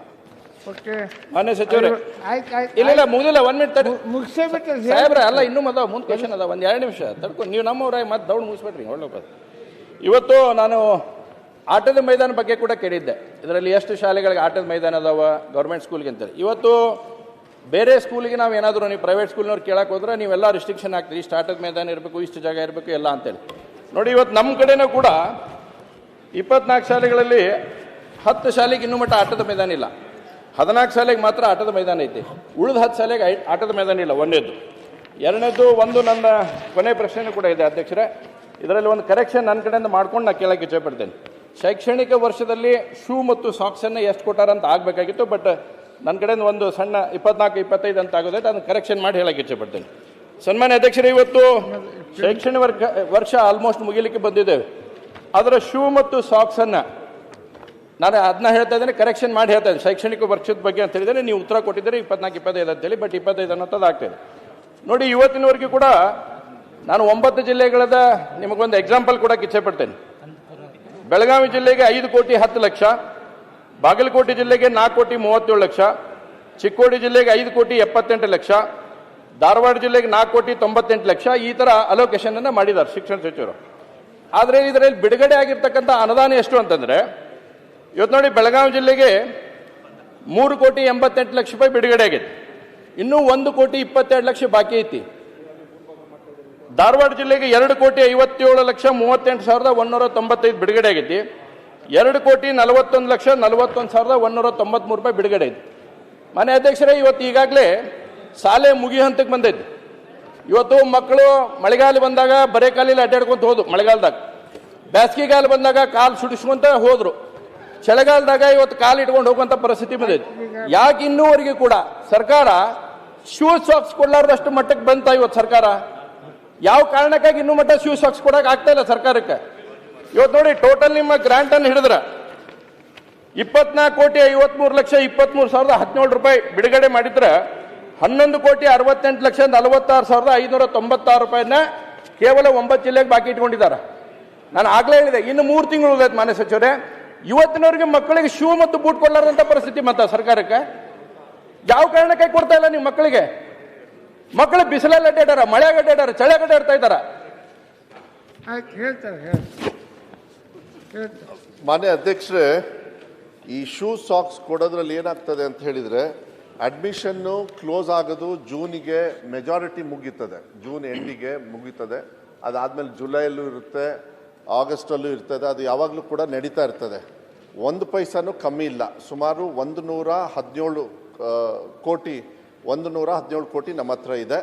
ಮಾನ್ಯ ಸಚಿವರೇ, ಇಲ್ಲ ಮುಗಿದಿಲ್ಲ, 1 ಮಿನಿಟ್ ತಡಿ ಸಾಹೇಬ್ರೆ. ಅಲ್ಲ, ಇನ್ನೂ ಮುಂದೆ ಕ್ವಶನ್ ಅದ, 1-2 ನಿಮಿಷ ತಡ್ಕೊಂಡು ನೀವು ನಮ್ಮವ್ರ ಮತ್ತೆ ದೌಡ್ ಮುಗಿಸ್ಬೇಡ್ರಿ. ಒಳ್ಳೆ ಇವತ್ತು ನಾನು ಆಟದ ಮೈದಾನ ಬಗ್ಗೆ ಕೂಡ ಕೇಳಿದ್ದೆ. ಇದರಲ್ಲಿ ಎಷ್ಟು ಶಾಲೆಗಳಿಗೆ ಆಟದ ಮೈದಾನ ಅದಾವ ಗೌರ್ಮೆಂಟ್ ಸ್ಕೂಲ್ಗೆ ಅಂತೇಳಿ. ಇವತ್ತು ಬೇರೆ ಸ್ಕೂಲಿಗೆ ನಾವು ಏನಾದರೂ ನೀವು ಪ್ರೈವೇಟ್ ಸ್ಕೂಲ್ನವ್ರು ಕೇಳಕ್ಕೆ ಹೋದ್ರೆ ನೀವೆಲ್ಲ ರಿಸ್ಟ್ರಿಕ್ಷನ್ ಆಗ್ತೀರಿ, ಇಷ್ಟು ಆಟದ ಮೈದಾನ ಇರಬೇಕು, ಇಷ್ಟು ಜಾಗ ಇರಬೇಕು ಎಲ್ಲ ಅಂತೇಳಿ. ನೋಡಿ, ಇವತ್ತು ನಮ್ಮ ಕಡೆನೂ ಕೂಡ 24 ಶಾಲೆಗಳಲ್ಲಿ 10 ಶಾಲೆಗೆ ಇನ್ನೂ ಮಟ್ಟ ಆಟದ ಮೈದಾನ ಇಲ್ಲ. 14 ಶಾಲೆಗೆ ಮಾತ್ರ ಆಟದ ಮೈದಾನ ಐತಿ. ಉಳಿದ 10 ಶಾಲೆಗೆ ಆಟದ ಮೈದಾನ ಇಲ್ಲ. ಒಂದೇದು. ಎರಡನೇದು, ನನ್ನ ಕೊನೆ ಪ್ರಶ್ನೆ ಕೂಡ ಇದೆ ಅಧ್ಯಕ್ಷರೇ. ಇದರಲ್ಲಿ ಒಂದು ಕರೆಕ್ಷನ್ ನನ್ನ ಕಡೆಯಿಂದ ಮಾಡ್ಕೊಂಡು ನಾನು ಕೇಳಕ್ಕೆ ಇಚ್ಛೆಪಡ್ತೇನೆ. ಶೈಕ್ಷಣಿಕ ವರ್ಷದಲ್ಲಿ ಶೂ ಮತ್ತು ಸಾಕ್ಸನ್ನು ಎಷ್ಟು ಕೊಟ್ಟಾರಂತ ಆಗಬೇಕಾಗಿತ್ತು. ಬಟ್ ನನ್ನ ಕಡೆಯಿಂದ ಒಂದು ಸಣ್ಣ 24-25 ಅಂತ ಆಗೋದೈತೆ, ಅದನ್ನು ಕರೆಕ್ಷನ್ ಮಾಡಿ ಹೇಳಕ್ಕೆ ಇಚ್ಛೆಪಡ್ತೇನೆ. ಸನ್ಮಾನ್ಯ ಅಧ್ಯಕ್ಷರೇ, ಇವತ್ತು ಶೈಕ್ಷಣಿಕ ವರ್ಷ ಆಲ್ಮೋಸ್ಟ್ ಮುಗಿಲಿಕ್ಕೆ ಬಂದಿದ್ದೇವೆ. ಅದರ ಶೂ ಮತ್ತು ಸಾಕ್ಸನ್ನು ನಾನು ಅದನ್ನ ಹೇಳ್ತಾ ಇದ್ದೇನೆ, ಕರೆಕ್ಷನ್ ಮಾಡಿ ಹೇಳ್ತಾ ಇದ್ದೀನಿ. ಶೈಕ್ಷಣಿಕ ವರ್ಷದ ಬಗ್ಗೆ ಅಂತ ಹೇಳಿದರೆ ನೀವು ಉತ್ತರ ಕೊಟ್ಟಿದ್ದೀರಿ 24-25 ಅಂತೇಳಿ, ಬಟ್ 25 ಅನ್ನೋದು ಆಗ್ತಾಯಿದೆ. ನೋಡಿ, ಇವತ್ತಿನವರೆಗೂ ಕೂಡ ನಾನು 9 ಜಿಲ್ಲೆಗಳದ ನಿಮಗೊಂದು ಎಕ್ಸಾಂಪಲ್ ಕೊಡೋಕೆ ಇಚ್ಛೆಪಡ್ತೇನೆ. ಬೆಳಗಾವಿ ಜಿಲ್ಲೆಗೆ 5,10,00,000, ಬಾಗಲಕೋಟೆ ಜಿಲ್ಲೆಗೆ 4,37,00,000, ಚಿಕ್ಕೋಡಿ ಜಿಲ್ಲೆಗೆ 5,78,00,000, ಧಾರವಾಡ ಜಿಲ್ಲೆಗೆ 4,98,00,000 ಈ ಥರ ಅಲೋಕೇಶನನ್ನು ಮಾಡಿದ್ದಾರೆ ಶಿಕ್ಷಣ ಸಚಿವರು. ಆದರೆ ಇದರಲ್ಲಿ ಬಿಡುಗಡೆ ಆಗಿರ್ತಕ್ಕಂಥ ಅನುದಾನ ಎಷ್ಟು ಅಂತಂದರೆ, ಇವತ್ತು ನೋಡಿ, ಬೆಳಗಾವಿ ಜಿಲ್ಲೆಗೆ 3,88,00,000 ರೂಪಾಯಿ ಬಿಡುಗಡೆ ಆಗಿದೆ. ಇನ್ನೂ 1,27,00,000 ಬಾಕಿ ಐತಿ. ಧಾರವಾಡ ಜಿಲ್ಲೆಗೆ 2,57,38,195 ಬಿಡುಗಡೆ ಆಗೈತಿ. 2,41,41,193 ರೂಪಾಯಿ ಬಿಡುಗಡೆ ಐತಿ. ಮಾನ್ಯ ಅಧ್ಯಕ್ಷರೇ, ಇವತ್ತು ಈಗಾಗಲೇ ಶಾಲೆ ಮುಗಿ ಹಂತಕ್ಕೆ ಬಂದೈತಿ. ಇವತ್ತು ಮಕ್ಕಳು ಮಳೆಗಾಲ ಬಂದಾಗ ಬರೇ ಕಾಲಿಲ್ಲ ಅಡ್ಡಾಡ್ಕೊಂತ ಹೋದ್ರು. ಮಳೆಗಾಲದಾಗ, ಬೇಸಿಗೆಗಾಲ ಬಂದಾಗ ಕಾಲು ಸುಡಿಸ್ಕೊಂತ ಹೋದ್ರು. ಚಳಿಗಾಲದಾಗ ಇವತ್ತು ಕಾಲು ಇಟ್ಕೊಂಡು ಹೋಗುವಂಥ ಪರಿಸ್ಥಿತಿ ಬಂದೈತಿ. ಯಾಕೆ ಇನ್ನೂವರೆಗೂ ಕೂಡ ಸರ್ಕಾರ ಶೂ ಸಾಕ್ಸ್ ಕೊಡ್ಲಾರ್ದಷ್ಟು ಮಟ್ಟಕ್ಕೆ ಬಂತ ಇವತ್ತು ಸರ್ಕಾರ? ಯಾವ ಕಾರಣಕ್ಕಾಗಿ ಇನ್ನೂ ಮಟ್ಟ ಶೂ ಸಾಕ್ಸ್ ಕೊಡಕ್ಕೆ ಆಗ್ತಾ ಇಲ್ಲ ಸರ್ಕಾರಕ್ಕೆ? ಇವತ್ತು ನೋಡಿ, ಟೋಟಲ್ ನಿಮ್ಮ ಗ್ರಾಂಟ್ ಅನ್ನು ಹಿಡಿದ್ರೆ 24,53,23,17 ರೂಪಾಯಿ ಬಿಡುಗಡೆ ಮಾಡಿದ್ರೆ 11,68,46,596 ರೂಪಾಯಿನ ಕೇವಲ 9 ಜಿಲ್ಲೆಗೆ ಬಾಕಿ ಇಟ್ಕೊಂಡಿದ್ದಾರೆ. ನಾನು ಆಗ್ಲೇ ಹೇಳಿದೆ, ಇನ್ನು 3 ತಿಂಗಳು ಉಳಿದೈತೆ ಮಾನ್ಯ ಸಚಿವರೇ. ಇವತ್ತಿನವರೆಗೆ ಮಕ್ಕಳಿಗೆ ಶೂ ಮತ್ತು ಬೂಟ್ ಕೊಡಲಾರ್ದಂಥ ಪರಿಸ್ಥಿತಿ ಮತ್ತ ಸರ್ಕಾರಕ್ಕೆ. ಯಾವ ಕಾರಣಕ್ಕೆ ಕೊಡ್ತಾ ಇಲ್ಲ ನೀವು ಮಕ್ಕಳಿಗೆ? ಮಕ್ಕಳು ಬಿಸಿಲಲ್ಲಿ ಅಡ್ಡಾಡ್ಯಾರ, ಮಳೆಯಾಗ ಅಡ್ಡಾಡ್ಯಾರ, ಚಳಿಯಾಗ ಅಡ್ಡಾಡ್ತಾ ಇದ್ದಾರ. ಮಾನ್ಯ ಅಧ್ಯಕ್ಷರೇ, ಈ ಶೂ ಸಾಕ್ಸ್ ಕೊಡೋದ್ರಲ್ಲಿ ಏನಾಗ್ತದೆ ಅಂತ ಹೇಳಿದರೆ, ಅಡ್ಮಿಷನ್ನು ಕ್ಲೋಸ್ ಆಗೋದು ಜೂನಿಗೆ ಮೆಜಾರಿಟಿ ಮುಗೀತದೆ, ಜೂನ್ ಎಂಡಿಗೆ ಮುಗೀತದೆ. ಅದಾದಮೇಲೆ ಜುಲೈಯಲ್ಲೂ ಇರುತ್ತೆ, ಆಗಸ್ಟಲ್ಲೂ ಇರ್ತದೆ. ಅದು ಯಾವಾಗಲೂ ಕೂಡ ನಡೀತಾ ಇರ್ತದೆ. 1 ಪೈಸಾನೂ ಕಮ್ಮಿ ಇಲ್ಲ. ಸುಮಾರು 117 ಕೋಟಿ ನಮ್ಮ ಹತ್ರ ಇದೆ.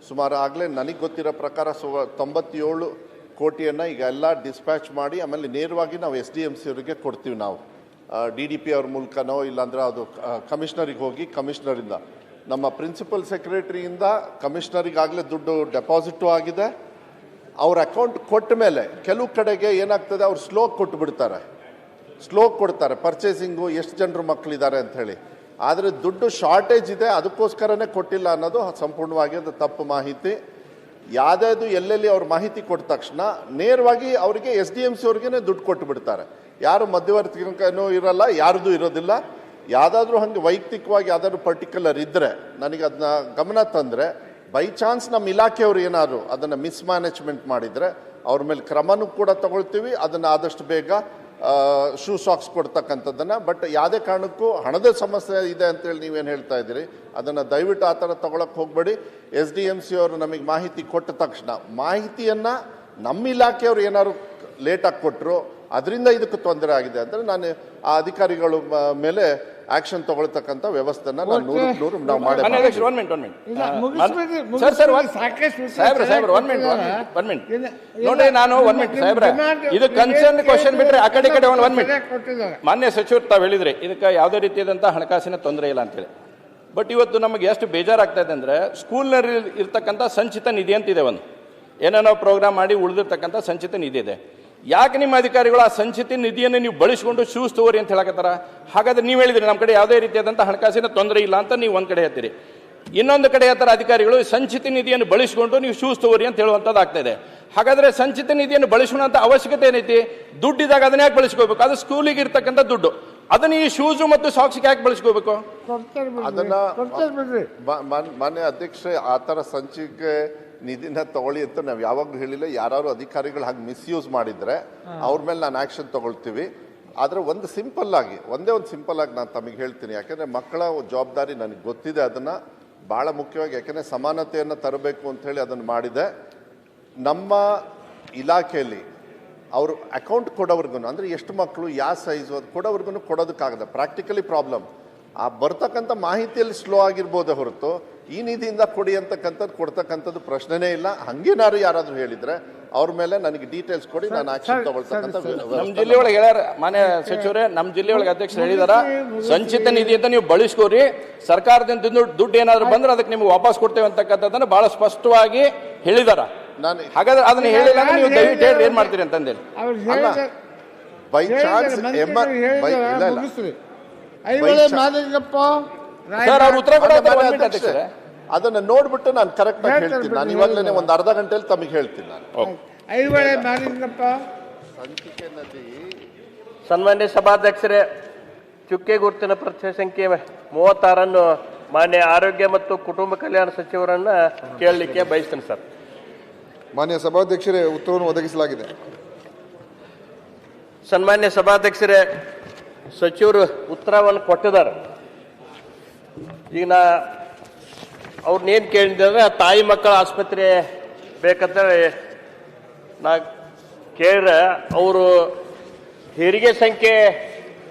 ಸುಮಾರು ಆಗಲೇ ನನಗೆ ಗೊತ್ತಿರೋ ಪ್ರಕಾರ 97 ಕೋಟಿಯನ್ನು ಈಗ ಎಲ್ಲ ಡಿಸ್ಪ್ಯಾಚ್ ಮಾಡಿ ಆಮೇಲೆ ನೇರವಾಗಿ ನಾವು SDMC ಅವರಿಗೆ ಕೊಡ್ತೀವಿ. ನಾವು DDP ಅವ್ರ ಮೂಲಕನೋ ಇಲ್ಲಾಂದರೆ ಅದು ಕಮಿಷನರಿಗೆ ಹೋಗಿ, ಕಮಿಷನರಿಂದ ನಮ್ಮ ಪ್ರಿನ್ಸಿಪಲ್ ಸೆಕ್ರೆಟರಿಯಿಂದ ಕಮಿಷನರಿಗಾಗಲೇ ದುಡ್ಡು ಡೆಪಾಸಿಟು ಆಗಿದೆ. ಅವ್ರ ಅಕೌಂಟ್ ಕೊಟ್ಟ ಮೇಲೆ ಕೆಲವು ಕಡೆಗೆ ಏನಾಗ್ತದೆ, ಅವ್ರು ಸ್ಲೋ ಕೊಡ್ತಾರೆ ಪರ್ಚೇಸಿಂಗು, ಎಷ್ಟು ಜನರು ಮಕ್ಕಳಿದ್ದಾರೆ ಅಂಥೇಳಿ. ಆದರೆ ದುಡ್ಡು ಶಾರ್ಟೇಜ್ ಇದೆ, ಅದಕ್ಕೋಸ್ಕರನೇ ಕೊಟ್ಟಿಲ್ಲ ಅನ್ನೋದು ಸಂಪೂರ್ಣವಾಗಿ ಅದು ತಪ್ಪು ಮಾಹಿತಿ. ಯಾವುದಾದ್ರು ಎಲ್ಲೆಲ್ಲಿ ಅವ್ರ ಮಾಹಿತಿ ಕೊಟ್ಟ ತಕ್ಷಣ ನೇರವಾಗಿ ಅವರಿಗೆ SDMC ಅವ್ರಿಗೆ ದುಡ್ಡು ಕೊಟ್ಟು ಬಿಡ್ತಾರೆ. ಯಾರು ಮಧ್ಯವರ್ತಿನೂ ಇರಲ್ಲ, ಯಾರ್ದು ಇರೋದಿಲ್ಲ. ಯಾವುದಾದ್ರೂ ಹಾಗೆ ವೈಯಕ್ತಿಕವಾಗಿ ಯಾವುದಾದ್ರು ಪರ್ಟಿಕ್ಯುಲರ್ ಇದ್ದರೆ ನನಗೆ ಅದನ್ನ ಗಮನ ತಂದರೆ ಬೈ ಚಾನ್ಸ್ ನಮ್ಮ ಇಲಾಖೆಯವರು ಏನಾದ್ರು ಅದನ್ನು ಮಿಸ್ಮ್ಯಾನೇಜ್ಮೆಂಟ್ ಮಾಡಿದರೆ ಅವ್ರ ಮೇಲೆ ಕ್ರಮನೂ ಕೂಡ ತಗೊಳ್ತೀವಿ. ಅದನ್ನು ಆದಷ್ಟು ಬೇಗ ಶೂ ಸಾಕ್ಸ್ ಕೊಡ್ತಕ್ಕಂಥದ್ದನ್ನು. ಬಟ್ ಯಾವುದೇ ಕಾರಣಕ್ಕೂ ಹಣದ ಸಮಸ್ಯೆ ಇದೆ ಅಂತೇಳಿ ನೀವೇನು ಹೇಳ್ತಾ ಇದ್ದೀರಿ, ಅದನ್ನು ದಯವಿಟ್ಟು ಆ ಥರ ತಗೊಳಕ್ಕೆ ಹೋಗಬೇಡಿ. SDMC ಅವರು ನಮಗೆ ಮಾಹಿತಿ ಕೊಟ್ಟ ತಕ್ಷಣ ಮಾಹಿತಿಯನ್ನು ನಮ್ಮ ಇಲಾಖೆಯವರು ಏನಾದ್ರು ಲೇಟಾಗಿ ಕೊಟ್ಟರು, ಅದರಿಂದ ಇದಕ್ಕೆ ತೊಂದರೆ ಆಗಿದೆ ಅಂದರೆ ನಾನು ಆ ಅಧಿಕಾರಿಗಳ ಮೇಲೆ ಆಕ್ಷನ್ ತಗೊಳ್ತಕ್ಕಂಥ ವ್ಯವಸ್ಥೆನ ನಾನು 100% ನಾವು ಮಾಡಿ. ನೋಡ್ರಿ, ನಾನು 1 ಮಿನಿಟ್ ಸಾಹೇಬ್ರೆ, ಇದು ಕನ್ಸರ್ನ್ ಕ್ವಶನ್ ಬಿಟ್ರೆ ಆ ಕಡೆ 1 ಮಿನಿಟ್. ಮಾನ್ಯ ಸಚಿವರು ತಾವು ಹೇಳಿದ್ರಿ ಇದಕ್ಕೆ ಯಾವುದೇ ರೀತಿಯಾದಂತಹ ಹಣಕಾಸಿನ ತೊಂದರೆ ಇಲ್ಲ ಅಂತೇಳಿ. ಬಟ್ ಇವತ್ತು ನಮಗೆ ಎಷ್ಟು ಬೇಜಾರಾಗ್ತಾ ಇದೆ ಅಂದ್ರೆ, ಸ್ಕೂಲ್ನಲ್ಲಿ ಇರ್ತಕ್ಕಂಥ ಸಂಚಿತ ನಿಧಿ ಅಂತಿದೆ, ಒಂದು ಏನೇನೋ ಪ್ರೋಗ್ರಾಮ್ ಮಾಡಿ ಉಳಿದಿರ್ತಕ್ಕಂಥ ಸಂಚಿತ ನಿಧಿ ಇದೆ. ಯಾಕೆ ನಿಮ್ಮ ಅಧಿಕಾರಿಗಳು ಆ ಸಂಚಿತ ನಿಧಿಯನ್ನು ನೀವು ಬಳಸಿಕೊಂಡು ಶೂಸ್ ತಗೋರಿ ಅಂತ ಹೇಳಕತ್ತಾರ? ಹಾಗಾದ್ರೆ ನೀವು ಹೇಳಿದ್ರಿ ನಮ್ಮ ಕಡೆ ಯಾವುದೇ ರೀತಿಯಾದಂಥ ಹಣಕಾಸಿನ ತೊಂದರೆ ಇಲ್ಲ ಅಂತ ನೀವು ಒಂದು ಕಡೆ ಹೇಳ್ತೀರಿ, ಇನ್ನೊಂದು ಕಡೆ ಹೇಳ್ತಾರೆ ಅಧಿಕಾರಿಗಳು ಸಂಚಿತ ನಿಧಿಯನ್ನು ಬಳಸಿಕೊಂಡು ನೀವು ಶೂಸ್ ತಗೋರಿ ಅಂತ ಹೇಳುವಂಥದ್ದು ಆಗ್ತಾ ಇದೆ. ಹಾಗಾದ್ರೆ ಸಂಚಿತ ನಿಧಿಯನ್ನು ಬಳಸುವಂತ ಅವಶ್ಯಕತೆ ಏನೈತಿ? ದುಡ್ಡಿದಾಗ ಅದನ್ನ ಯಾಕೆ ಬಳಸ್ಕೋಬೇಕು? ಅದು ಸ್ಕೂಲಿಗೆ ಇರ್ತಕ್ಕಂಥ ದುಡ್ಡು, ಅದನ್ನ ಈ ಶೂಸು ಮತ್ತು ಸಾಕ್ಸ್ಗೆ ಯಾಕೆ ಬಳಸ್ಕೋಬೇಕು? ಅದನ್ನ ಮಾನ್ಯ ಅಧ್ಯಕ್ಷರೇ, ಆ ಥರ ಸಂಚಿಕೆ ನಿಧಿನ ತಗೊಳ್ಳಿ ಅಂತ ನಾವು ಯಾವಾಗಲೂ ಹೇಳಿಲ್ಲ. ಯಾರು ಅಧಿಕಾರಿಗಳು ಹಾಗೆ ಮಿಸ್ಯೂಸ್ ಮಾಡಿದ್ರೆ ಅವ್ರ ಮೇಲೆ ನಾನು ಆಕ್ಷನ್ ತಗೊಳ್ತೀವಿ. ಆದರೆ ಒಂದೇ ಒಂದು ಸಿಂಪಲ್ ಆಗಿ ನಾನು ತಮಗೆ ಹೇಳ್ತೀನಿ, ಯಾಕೆಂದರೆ ಮಕ್ಕಳ ಜವಾಬ್ದಾರಿ ನನಗೆ ಗೊತ್ತಿದೆ. ಅದನ್ನು ಭಾಳ ಮುಖ್ಯವಾಗಿ, ಯಾಕೆಂದರೆ ಸಮಾನತೆಯನ್ನು ತರಬೇಕು ಅಂತ ಹೇಳಿ ಅದನ್ನು ಮಾಡಿದೆ. ನಮ್ಮ ಇಲಾಖೆಯಲ್ಲಿ ಅವರು ಅಕೌಂಟ್ ಕೊಡೋವ್ರಿಗೂ ಅಂದರೆ ಎಷ್ಟು ಮಕ್ಕಳು ಯಾವ ಸೈಜು ಅದು ಕೊಡೋವ್ರಿಗೂ ಕೊಡೋದಕ್ಕಾಗದೆ, ಪ್ರಾಕ್ಟಿಕಲಿ ಪ್ರಾಬ್ಲಮ್. ಆ ಬರ್ತಕ್ಕಂಥ ಮಾಹಿತಿಯಲ್ಲಿ ಸ್ಲೋ ಆಗಿರ್ಬೋದೇ ಹೊರತು ಈ ನಿಧಿಯಿಂದ ಕೊಡಿ ಅಂತಕ್ಕಂಥದ್ದು ಕೊಡ್ತಕ್ಕಂಥದ್ದು ಪ್ರಶ್ನೆನೇ ಇಲ್ಲ. ಹಂಗೇನಾದ್ರು ಯಾರಾದರೂ ಹೇಳಿದ್ರೆ ಅವ್ರ ಮೇಲೆ ನನಗೆ ಡೀಟೇಲ್ಸ್ ಕೊಡಿ, ನಾನು ಆಕ್ಷನ್ ತಗೊಳ್ತಕ್ಕಂಥ. ನಮ್ಮ ಜಿಲ್ಲೆ ಒಳಗೆ ಹೇಳ್ಯಾರ ಮಾನ್ಯ ಸಚಿವರೇ, ನಮ್ಮ ಜಿಲ್ಲೆ ಒಳಗೆ ಅಧ್ಯಕ್ಷರು ಹೇಳಿದಾರ ಸಂಚಿತ ನಿಧಿ ಅಂತ ನೀವು ಬಳಸ್ಕೋರಿ, ಸರ್ಕಾರದಿಂದ ದುಡ್ಡು ಏನಾದ್ರು ಬಂದ್ರೆ ಅದಕ್ಕೆ ನಿಮ್ಗೆ ವಾಪಸ್ ಕೊಡ್ತೇವೆ ಅಂತಕ್ಕಂಥದ್ದನ್ನ ಬಹಳ ಸ್ಪಷ್ಟವಾಗಿ ಹೇಳಿದಾರ. ನಾನು ಹಾಗಾದ್ರೆ ಅದನ್ನ ಹೇಳಿಲ್ಲ ಅಂದ್ರೆ ನೀವು ದಯವಿಟ್ಟು ಹೇಳಿ ಏನ್ ಮಾಡ್ತೀರಿ ಅಂತಂದೇಳಿ. ಬೈ ಚಾನ್ಸ್ ಅದನ್ನ ನೋಡ್ಬಿಟ್ಟು ನಾನು ಕರೆಕ್ಟ್ ಆಗಿ ಹೇಳ್ತೀನಿ. ನಾನು ಇವಾಗಲೇ ಒಂದು ಅರ್ಧ ಗಂಟೆಯಲ್ಲಿ ತಮಗೆ ಹೇಳ್ತೀನಿ. ನಾನು ಸನ್ಮಾನ್ಯ ಸಭಾಧ್ಯಕ್ಷರೇ, ಚುಕ್ಕೆ ಗುರುತಿನ ಪ್ರತಿ ಸಂಖ್ಯೆ 36 ಮಾನ್ಯ ಆರೋಗ್ಯ ಮತ್ತು ಕುಟುಂಬ ಕಲ್ಯಾಣ ಸಚಿವರನ್ನ ಕೇಳಲಿಕ್ಕೆ ಬಯಸ್ತೇನೆ ಸರ್. ಮಾನ್ಯ ಸಭಾಧ್ಯಕ್ಷರೇ, ಉತ್ತರವನ್ನು ಒದಗಿಸಲಾಗಿದೆ. ಸನ್ಮಾನ್ಯ ಸಭಾಧ್ಯಕ್ಷರೇ, ಸಚಿವರು ಉತ್ತರವನ್ನು ಕೊಟ್ಟಿದ್ದಾರೆ. ಈಗ ನಾ ಅವ್ರನ್ನೇನು ಕೇಳಿದ್ರೆ ತಾಯಿ ಮಕ್ಕಳ ಆಸ್ಪತ್ರೆ ಬೇಕಂತೇಳಿ ನಾ ಕೇಳಿದ್ರೆ ಅವರು ಹೆರಿಗೆ ಸಂಖ್ಯೆ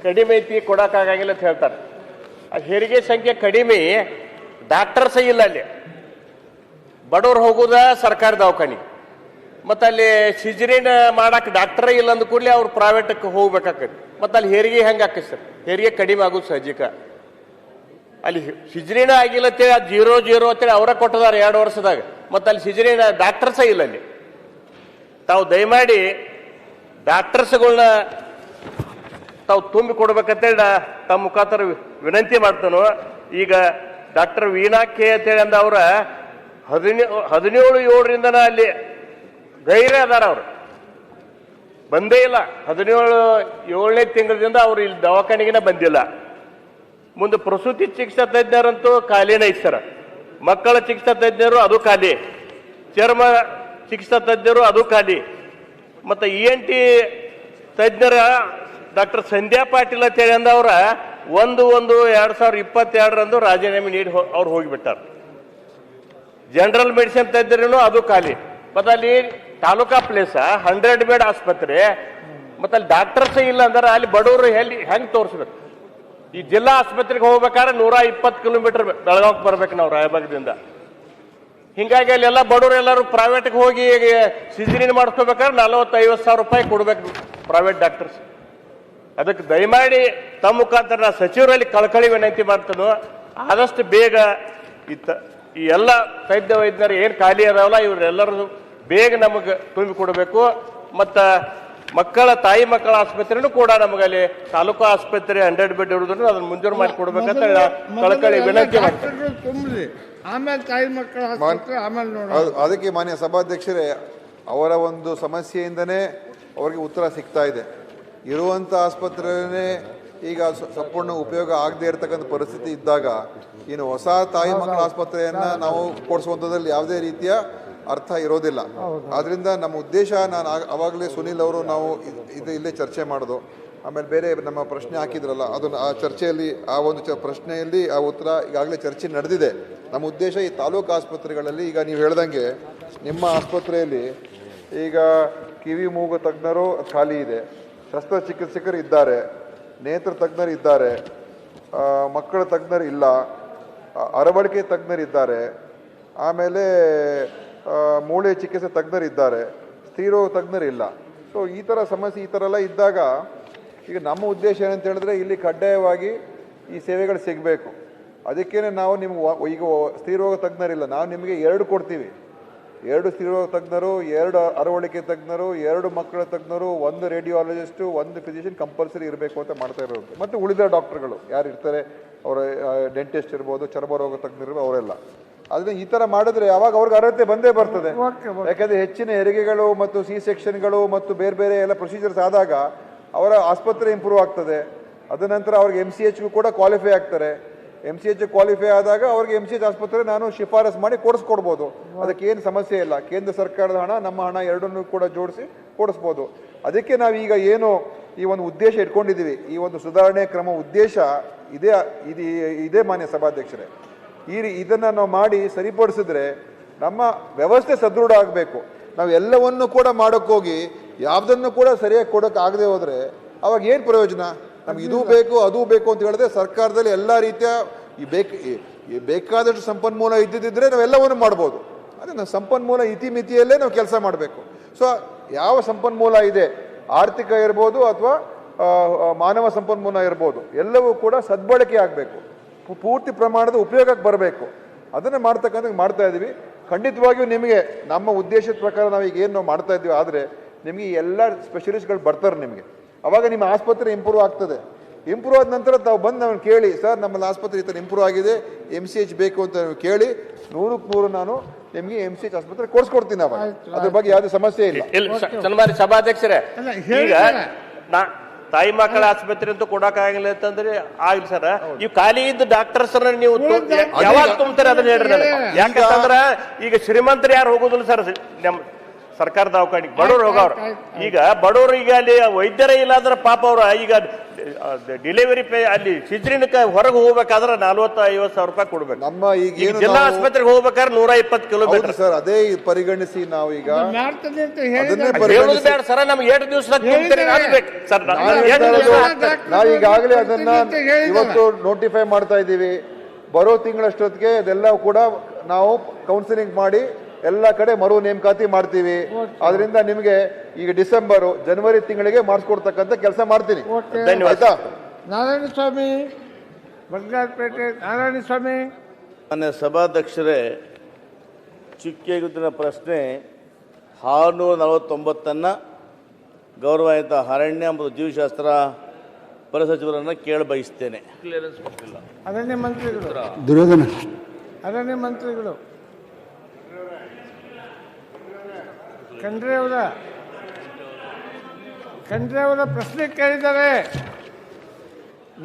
ಕಡಿಮೆ ಐತಿ, ಕೊಡೋಕ್ಕಾಗಂಗಿಲ್ಲ ಅಂತ ಹೇಳ್ತಾರೆ. ಆ ಹೆರಿಗೆ ಸಂಖ್ಯೆ ಕಡಿಮೆ, ಡಾಕ್ಟರ್ಸ್ ಇಲ್ಲ ಅಲ್ಲಿ. ಬಡವ್ರು ಹೋಗೋದ ಸರ್ಕಾರಿ ದವಾಖಾನೆ, ಮತ್ತು ಅಲ್ಲಿ ಸಿಜರಿನ್ ಮಾಡಕ್ಕೆ ಡಾಕ್ಟರೇ ಇಲ್ಲ ಅಂದ ಕೂಡಲೇ ಅವ್ರು ಪ್ರೈವೇಟಕ್ಕೆ ಹೋಗ್ಬೇಕಾಕೈತಿ. ಮತ್ತು ಅಲ್ಲಿ ಹೆರಿಗೆ ಹೆಂಗೆ ಆಕೈತಿ ಸರ್? ಹೆರಿಗೆ ಕಡಿಮೆ ಆಗೋದು ಸಹಜಿಕ. ಅಲ್ಲಿ ಸಿಜರಿನ ಆಗಿಲ್ಲ ಅಂತೇಳಿ ಅದು 0 ಅಂತೇಳಿ ಅವರ ಕೊಟ್ಟಿದ್ದಾರೆ 2 ವರ್ಷದಾಗ. ಮತ್ತು ಅಲ್ಲಿ ಸಿಜರಿನ ಡಾಕ್ಟರ್ಸೇ ಇಲ್ಲ ಅಲ್ಲಿ. ತಾವು ದಯಮಾಡಿ ಡಾಕ್ಟರ್ಸ್ಗಳನ್ನ ತಾವು ತುಂಬಿ ಕೊಡ್ಬೇಕಂತೇಳಿ ತಮ್ಮ ಮುಖಾಂತರ ವಿನಂತಿ ಮಾಡ್ತಾನು. ಈಗ ಡಾಕ್ಟರ್ ವೀಣಾ ಕೆ ಅಂತೇಳಿ ಅಂದ ಅವರ 17/7 ಅಲ್ಲಿ ಗೈರೇ ಅದಾರ. ಅವರು ಬಂದೇ ಇಲ್ಲ. 17ನೇ ತಿಂಗಳಿಂದ ಅವ್ರು ಇಲ್ಲಿ ದವಾಖಾನೆಗಿನ ಬಂದಿಲ್ಲ. ಮುಂದೆ ಪ್ರಸೂತಿ ಚಿಕಿತ್ಸಾ ತಜ್ಞರಂತೂ ಖಾಲಿನೇ ಐತೆ ಸರ್. ಮಕ್ಕಳ ಚಿಕಿತ್ಸಾ ತಜ್ಞರು ಅದು ಖಾಲಿ, ಚರ್ಮ ಚಿಕಿತ್ಸಾ ತಜ್ಞರು ಅದು ಖಾಲಿ. ಮತ್ತು ENT ತಜ್ಞರ ಡಾಕ್ಟರ್ ಸಂಧ್ಯಾ ಪಾಟೀಲ್ ಅಂತ ಹೇಳಿ ಅಂದವ್ರ 1/1/2022 ರಾಜೀನಾಮೆ ನೀಡಿ ಅವ್ರು ಹೋಗಿಬಿಟ್ಟಾರ. ಜನರಲ್ ಮೆಡಿಸಿನ್ ತಜ್ಞರೂ ಅದು ಖಾಲಿ. ಮತ್ತು ಅಲ್ಲಿ ತಾಲೂಕಾ ಪ್ಲೇಸ 100 ಬೆಡ್ ಆಸ್ಪತ್ರೆ, ಮತ್ತು ಅಲ್ಲಿ ಡಾಕ್ಟರ್ಸೇ ಇಲ್ಲ ಅಂದ್ರೆ ಅಲ್ಲಿ ಬಡವರು ಹೆಂಗೆ ತೋರಿಸ್ಬೇಕು? ಈ ಜಿಲ್ಲಾ ಆಸ್ಪತ್ರೆಗೆ ಹೋಗ್ಬೇಕಾದ್ರೆ 120 ಕಿಲೋಮೀಟರ್ ಬೆಳಗಾವಿಗೆ ಬರ್ಬೇಕು ನಾವು ರಾಯಬಾಗದಿಂದ. ಹಿಂಗಾಗಿ ಅಲ್ಲೆಲ್ಲ ಬಡವರು ಎಲ್ಲರೂ ಪ್ರೈವೇಟ್ಗೆ ಹೋಗಿ ಸಿಜರಿನ್ ಮಾಡಿಸ್ಕೋಬೇಕಾದ್ರೆ 40-50 ಸಾವಿರ ರೂಪಾಯಿ ಕೊಡ್ಬೇಕು ಪ್ರೈವೇಟ್ ಡಾಕ್ಟರ್ಸ್. ಅದಕ್ಕೆ ದಯಮಾಡಿ ತಮ್ಮ ಮುಖಾಂತರ ನಾ ಸಚಿವರಲ್ಲಿ ಕಳಕಳಿ ವಿನಂತಿ ಮಾಡ್ತಾನೋ, ಆದಷ್ಟು ಬೇಗ ಈ ಎಲ್ಲ ತಜ್ಞ ವೈದ್ಯರು ಏನು ಖಾಲಿ ಅದಾವಲ್ಲ ಇವರೆಲ್ಲರೂ ಬೇಗ ನಮಗೆ ತುಂಬಿ ಕೊಡಬೇಕು. ಮತ್ತು ತಾಯಿ ಮಕ್ಕಳ ಆಸ್ಪತ್ರೆನೂ ಕೂಡ ನಮಗಲ್ಲಿ ತಾಲೂಕು ಆಸ್ಪತ್ರೆ 100 ಬೆಡ್ ಇರೋದ್ರಿಂದ ಅದನ್ನು ಮುಂಜೂರು ಮಾಡಿ ಕೊಡ್ಬೇಕಂತ ಕಳಕಳಿ ವಿನಂತಿ ಮಾಡ್ತಾರೆ. ಆಮೇಲೆ ತಾಯಿ ಮಕ್ಕಳ ಆಸ್ಪತ್ರೆ ಆಮೇಲೆ ನೋಡ. ಅದಕ್ಕೆ ಮಾನ್ಯ ಸಭಾಧ್ಯಕ್ಷರೇ, ಅವರ ಒಂದು ಸಮಸ್ಯೆಯಿಂದನೇ ಅವರಿಗೆ ಉತ್ತರ ಸಿಗ್ತಾ ಇದೆ. ಇರುವಂಥ ಆಸ್ಪತ್ರೆನೇ ಈಗ ಸಂಪೂರ್ಣ ಉಪಯೋಗ ಆಗದೇ ಇರತಕ್ಕಂಥ ಪರಿಸ್ಥಿತಿ ಇದ್ದಾಗ ಇನ್ನು ಹೊಸ ತಾಯಿ ಮಕ್ಕಳ ಆಸ್ಪತ್ರೆಯನ್ನು ನಾವು ಕೊಡಿಸುವಂಥದ್ರಲ್ಲಿ ಯಾವುದೇ ರೀತಿಯ ಅರ್ಥ ಇರೋದಿಲ್ಲ. ಆದ್ದರಿಂದ ನಮ್ಮ ಉದ್ದೇಶ, ನಾನು ಆವಾಗಲೇ ಸುನೀಲ್ ಅವರು ನಾವು ಇಲ್ಲೇ ಚರ್ಚೆ ಮಾಡೋದು, ಆಮೇಲೆ ಬೇರೆ ನಮ್ಮ ಪ್ರಶ್ನೆ ಹಾಕಿದ್ರಲ್ಲ ಅದನ್ನು ಆ ಚರ್ಚೆಯಲ್ಲಿ ಆ ಒಂದು ಪ್ರಶ್ನೆಯಲ್ಲಿ ಆ ಉತ್ತರ ಈಗಾಗಲೇ ಚರ್ಚೆ ನಡೆದಿದೆ. ನಮ್ಮ ಉದ್ದೇಶ ಈ ತಾಲೂಕು ಆಸ್ಪತ್ರೆಗಳಲ್ಲಿ ಈಗ ನೀವು ಹೇಳ್ದಂಗೆ ನಿಮ್ಮ ಆಸ್ಪತ್ರೆಯಲ್ಲಿ ಈಗ ಕಿವಿ ಮೂಗು ತಜ್ಞರು ಖಾಲಿ ಇದೆ, ಶಸ್ತ್ರಚಿಕಿತ್ಸಕರು ಇದ್ದಾರೆ, ನೇತ್ರ ತಜ್ಞರು ಇದ್ದಾರೆ, ಮಕ್ಕಳ ತಜ್ಞರು ಇಲ್ಲ, ಅರವಳಿಕೆ ತಜ್ಞರಿದ್ದಾರೆ, ಆಮೇಲೆ ಮೂಳೆ ಚಿಕಿತ್ಸೆ ತಜ್ಞರಿದ್ದಾರೆ, ಸ್ತ್ರೀರೋಗ ತಜ್ಞರು ಇಲ್ಲ. ಸೊ ಈ ಥರ ಸಮಸ್ಯೆ ಈ ಥರ ಎಲ್ಲ ಇದ್ದಾಗ ಈಗ ನಮ್ಮ ಉದ್ದೇಶ ಏನಂತ ಹೇಳಿದ್ರೆ ಇಲ್ಲಿ ಕಡ್ಡಾಯವಾಗಿ ಈ ಸೇವೆಗಳು ಸಿಗಬೇಕು. ಅದಕ್ಕೇನೆ ನಾವು ನಿಮ್ಗೆ ಈಗ ಸ್ತ್ರೀರೋಗ ತಜ್ಞರಿಲ್ಲ, ನಾವು ನಿಮಗೆ 2 ಕೊಡ್ತೀವಿ. 2 ಸ್ತ್ರೀರೋಗ ತಜ್ಞರು, 2 ಅರವಳಿಕೆ ತಜ್ಞರು, 2 ಮಕ್ಕಳ ತಜ್ಞರು, 1 ರೇಡಿಯಾಲಜಿಸ್ಟು, 1 ಫಿಸಿಷಿಯನ್ ಕಂಪಲ್ಸರಿ ಇರಬೇಕು ಅಂತ ಮಾಡ್ತಾ ಇರೋದು. ಮತ್ತು ಉಳಿದ ಡಾಕ್ಟರ್ಗಳು ಯಾರು ಇರ್ತಾರೆ, ಅವರ ಡೆಂಟಿಸ್ಟ್ ಇರ್ಬೋದು, ಚರ್ಮರೋಗ ತಜ್ಞರು ಅವರೆಲ್ಲ. ಅದನ್ನ ಈ ಥರ ಮಾಡಿದ್ರೆ ಯಾವಾಗ ಅವ್ರಿಗೆ ಅರ್ಹತೆ ಬಂದೇ ಬರ್ತದೆ. ಯಾಕಂದರೆ ಹೆಚ್ಚಿನ ಹೆರಿಗೆಗಳು ಮತ್ತು ಸೆಕ್ಷನ್ಗಳು ಮತ್ತು ಬೇರೆ ಬೇರೆ ಎಲ್ಲ ಪ್ರೊಸೀಜರ್ಸ್ ಆದಾಗ ಅವರ ಆಸ್ಪತ್ರೆ ಇಂಪ್ರೂವ್ ಆಗ್ತದೆ. ಅದ ನಂತರ ಅವ್ರಿಗೆ MCHಗೂ ಕೂಡ ಕ್ವಾಲಿಫೈ ಆಗ್ತಾರೆ. MCH ಕ್ವಾಲಿಫೈ ಆದಾಗ ಅವ್ರಿಗೆ MCH ಆಸ್ಪತ್ರೆ ನಾನು ಶಿಫಾರಸ್ ಮಾಡಿ ಕೊಡಿಸ್ಕೊಡ್ಬೋದು. ಅದಕ್ಕೆ ಏನು ಸಮಸ್ಯೆ ಇಲ್ಲ. ಕೇಂದ್ರ ಸರ್ಕಾರದ ಹಣ, ನಮ್ಮ ಹಣ ಎರಡನ್ನೂ ಕೂಡ ಜೋಡಿಸಿ ಕೊಡಿಸ್ಬೋದು. ಅದಕ್ಕೆ ನಾವೀಗ ಏನು ಈ ಒಂದು ಉದ್ದೇಶ ಇಟ್ಕೊಂಡಿದ್ದೀವಿ, ಈ ಒಂದು ಸುಧಾರಣೆ ಕ್ರಮ ಉದ್ದೇಶ ಇದೇ ಮಾನ್ಯ ಸಭಾಧ್ಯಕ್ಷರೇ. ಇದನ್ನು ನಾವು ಮಾಡಿ ಸರಿಪಡಿಸಿದ್ರೆ ನಮ್ಮ ವ್ಯವಸ್ಥೆ ಸದೃಢ ಆಗಬೇಕು. ನಾವು ಎಲ್ಲವನ್ನೂ ಕೂಡ ಮಾಡೋಕ್ಕೋಗಿ ಯಾವುದನ್ನು ಕೂಡ ಸರಿಯಾಗಿ ಕೊಡೋಕೆ ಆಗದೆ ಹೋದರೆ ಅವಾಗ ಏನು ಪ್ರಯೋಜನ? ನಮ್ಗೆ ಇದೂ ಬೇಕು ಅದೂ ಬೇಕು ಅಂತ ಹೇಳಿದ್ರೆ ಸರ್ಕಾರದಲ್ಲಿ ಎಲ್ಲ ರೀತಿಯ ಬೇಕಾದಷ್ಟು ಸಂಪನ್ಮೂಲ ಇದ್ದಿದ್ದರೆ ನಾವೆಲ್ಲವನ್ನು ಮಾಡ್ಬೋದು. ಅದೇ ನಾವು ಸಂಪನ್ಮೂಲ ಇತಿಮಿತಿಯಲ್ಲೇ ನಾವು ಕೆಲಸ ಮಾಡಬೇಕು. ಸೊ ಯಾವ ಸಂಪನ್ಮೂಲ ಇದೆ, ಆರ್ಥಿಕ ಇರ್ಬೋದು ಅಥವಾ ಮಾನವ ಸಂಪನ್ಮೂಲ ಇರ್ಬೋದು, ಎಲ್ಲವೂ ಕೂಡ ಸದ್ಬಳಕೆ ಆಗಬೇಕು, ಪೂರ್ತಿ ಪ್ರಮಾಣದ ಉಪಯೋಗಕ್ಕೆ ಬರಬೇಕು. ಅದನ್ನು ಮಾಡ್ತಾ ಇದ್ದೀವಿ. ಖಂಡಿತವಾಗಿಯೂ ನಿಮಗೆ ನಮ್ಮ ಉದ್ದೇಶದ ಪ್ರಕಾರ ನಾವೀಗ ಏನು ನಾವು ಮಾಡ್ತಾ ಇದ್ದೀವಿ. ಆದರೆ ನಿಮಗೆ ಎಲ್ಲ ಸ್ಪೆಷಲಿಸ್ಟ್ಗಳು ಬರ್ತಾರೆ ನಿಮಗೆ. ಅವಾಗ ನಿಮ್ಮ ಆಸ್ಪತ್ರೆ ಇಂಪ್ರೂವ್ ಆಗ್ತದೆ. ಇಂಪ್ರೂವ್ ಆದ ನಂತರ ತಾವು ಬಂದು ನಾವು ಕೇಳಿ, ಸರ್ ನಮ್ಮಲ್ಲಿ ಆಸ್ಪತ್ರೆ ಈ ಥರ ಇಂಪ್ರೂವ್ ಆಗಿದೆ, MCH ಬೇಕು ಅಂತ ನೀವು ಕೇಳಿ 100ಕ್ಕೆ 100 ನಾನು ನಿಮಗೆ MCH ಆಸ್ಪತ್ರೆ ಕೊಡಿಸ್ಕೊಡ್ತೀನಿ. ಅವಾಗ ಅದ್ರ ಬಗ್ಗೆ ಯಾವುದೇ ಸಮಸ್ಯೆ ಇಲ್ಲ. ಸನ್ಮಾನ್ಯ ಸಭಾಧ್ಯಕ್ಷರೇ, ಈಗ ತಾಯಿ ಮಕ್ಕಳ ಆಸ್ಪತ್ರೆ ಅಂತೂ ಕೊಡಕ್ಕಾಗಿಲ್ಲ ಅಂತಂದ್ರೆ ಆಗಿಲ್ಲ ಸರ್. ಈ ಖಾಲಿ ಇದ್ದ ಡಾಕ್ಟರ್ಸ್ ನೀವು ಯಾವಾಗ ತುಂಬ್ತಾರೆ ಅದನ್ನ ಹೇಳ್ರಿ ನನಗೆ. ಯಾಕಂತಂದ್ರ ಈಗ ಶ್ರೀಮಂತರು ಯಾರು ಹೋಗೋದಿಲ್ಲ ಸರ್ ನಮ್ ಸರ್ಕಾರ ದವಾಖಾನಿಗೆ, ಬಡವ್ರು ಹೋಗವ್ರ. ಈಗ ಬಡವರು ಈಗ ಅಲ್ಲಿ ವೈದ್ಯರೇ ಇಲ್ಲ ಅಂದ್ರೆ ಪಾಪ ಅವ್ರ ಈಗ ಡೆಲಿವರಿ ಅಲ್ಲಿ ಸಿಜ್ರಿನಕ್ಕೆ ಹೊರಗೆ ಹೋಗ್ಬೇಕಾದ್ರೆ 40-50 ಸಾವಿರ ರೂಪಾಯಿ ಕೊಡ್ಬೇಕು. ನಮ್ಮ ಈಗ ಜಿಲ್ಲಾ ಆಸ್ಪತ್ರೆಗೆ ಹೋಗ್ಬೇಕಾದ್ರೆ 120 ಕಿಲೋಮೀಟರ್ ಸರ್. ಅದೇ ಪರಿಗಣಿಸಿ ನಾವು ಈಗ ಸರ್ ನಮ್ಗೆ 2 ದಿವಸ ನಾವೀಗಾಗಲೇ ಅದನ್ನ ಇವತ್ತು ನೋಟಿಫೈ ಮಾಡ್ತಾ ಇದ್ದೀವಿ. ಬರೋ ತಿಂಗಳಷ್ಟೊತ್ತಿಗೆ ಅದೆಲ್ಲ ಕೂಡ ನಾವು ಕೌನ್ಸಿಲಿಂಗ್ ಮಾಡಿ ಎಲ್ಲ ಕಡೆ ಮರು ನೇಮಕಾತಿ ಮಾಡ್ತೀವಿ. ಆದ್ರಿಂದ ನಿಮಗೆ ಈಗ ಡಿಸೆಂಬರ್ ಜನವರಿ ತಿಂಗಳಿಗೆ ಮಾಡಿಸ್ಕೊಡ್ತಕ್ಕಂಥ ಕೆಲಸ ಮಾಡ್ತೀನಿ. ಧನ್ಯವಾದ. ನಾರಾಯಣಸ್ವಾಮಿ, ಬಂಗಾರಪೇಟೆ ನಾರಾಯಣಸ್ವಾಮಿ. ಮಾನ್ಯ ಸಭಾಧ್ಯಕ್ಷರೇ, ಚುಕ್ಕೆಗುತ್ತಿನ ಪ್ರಶ್ನೆ 649 ಗೌರವಾನ್ವಿತ ಅರಣ್ಯ ಮತ್ತು ಜೀವಶಾಸ್ತ್ರ ಪರಿಸಚಿವರನ್ನು ಕೇಳ ಬಯಸ್ತೇನೆ. ಅರಣ್ಯ ಮಂತ್ರಿಗಳು ಖಂಡ್ರೆ ಅವರ ಪ್ರಶ್ನೆ ಕೇಳಿದ್ದಾರೆ.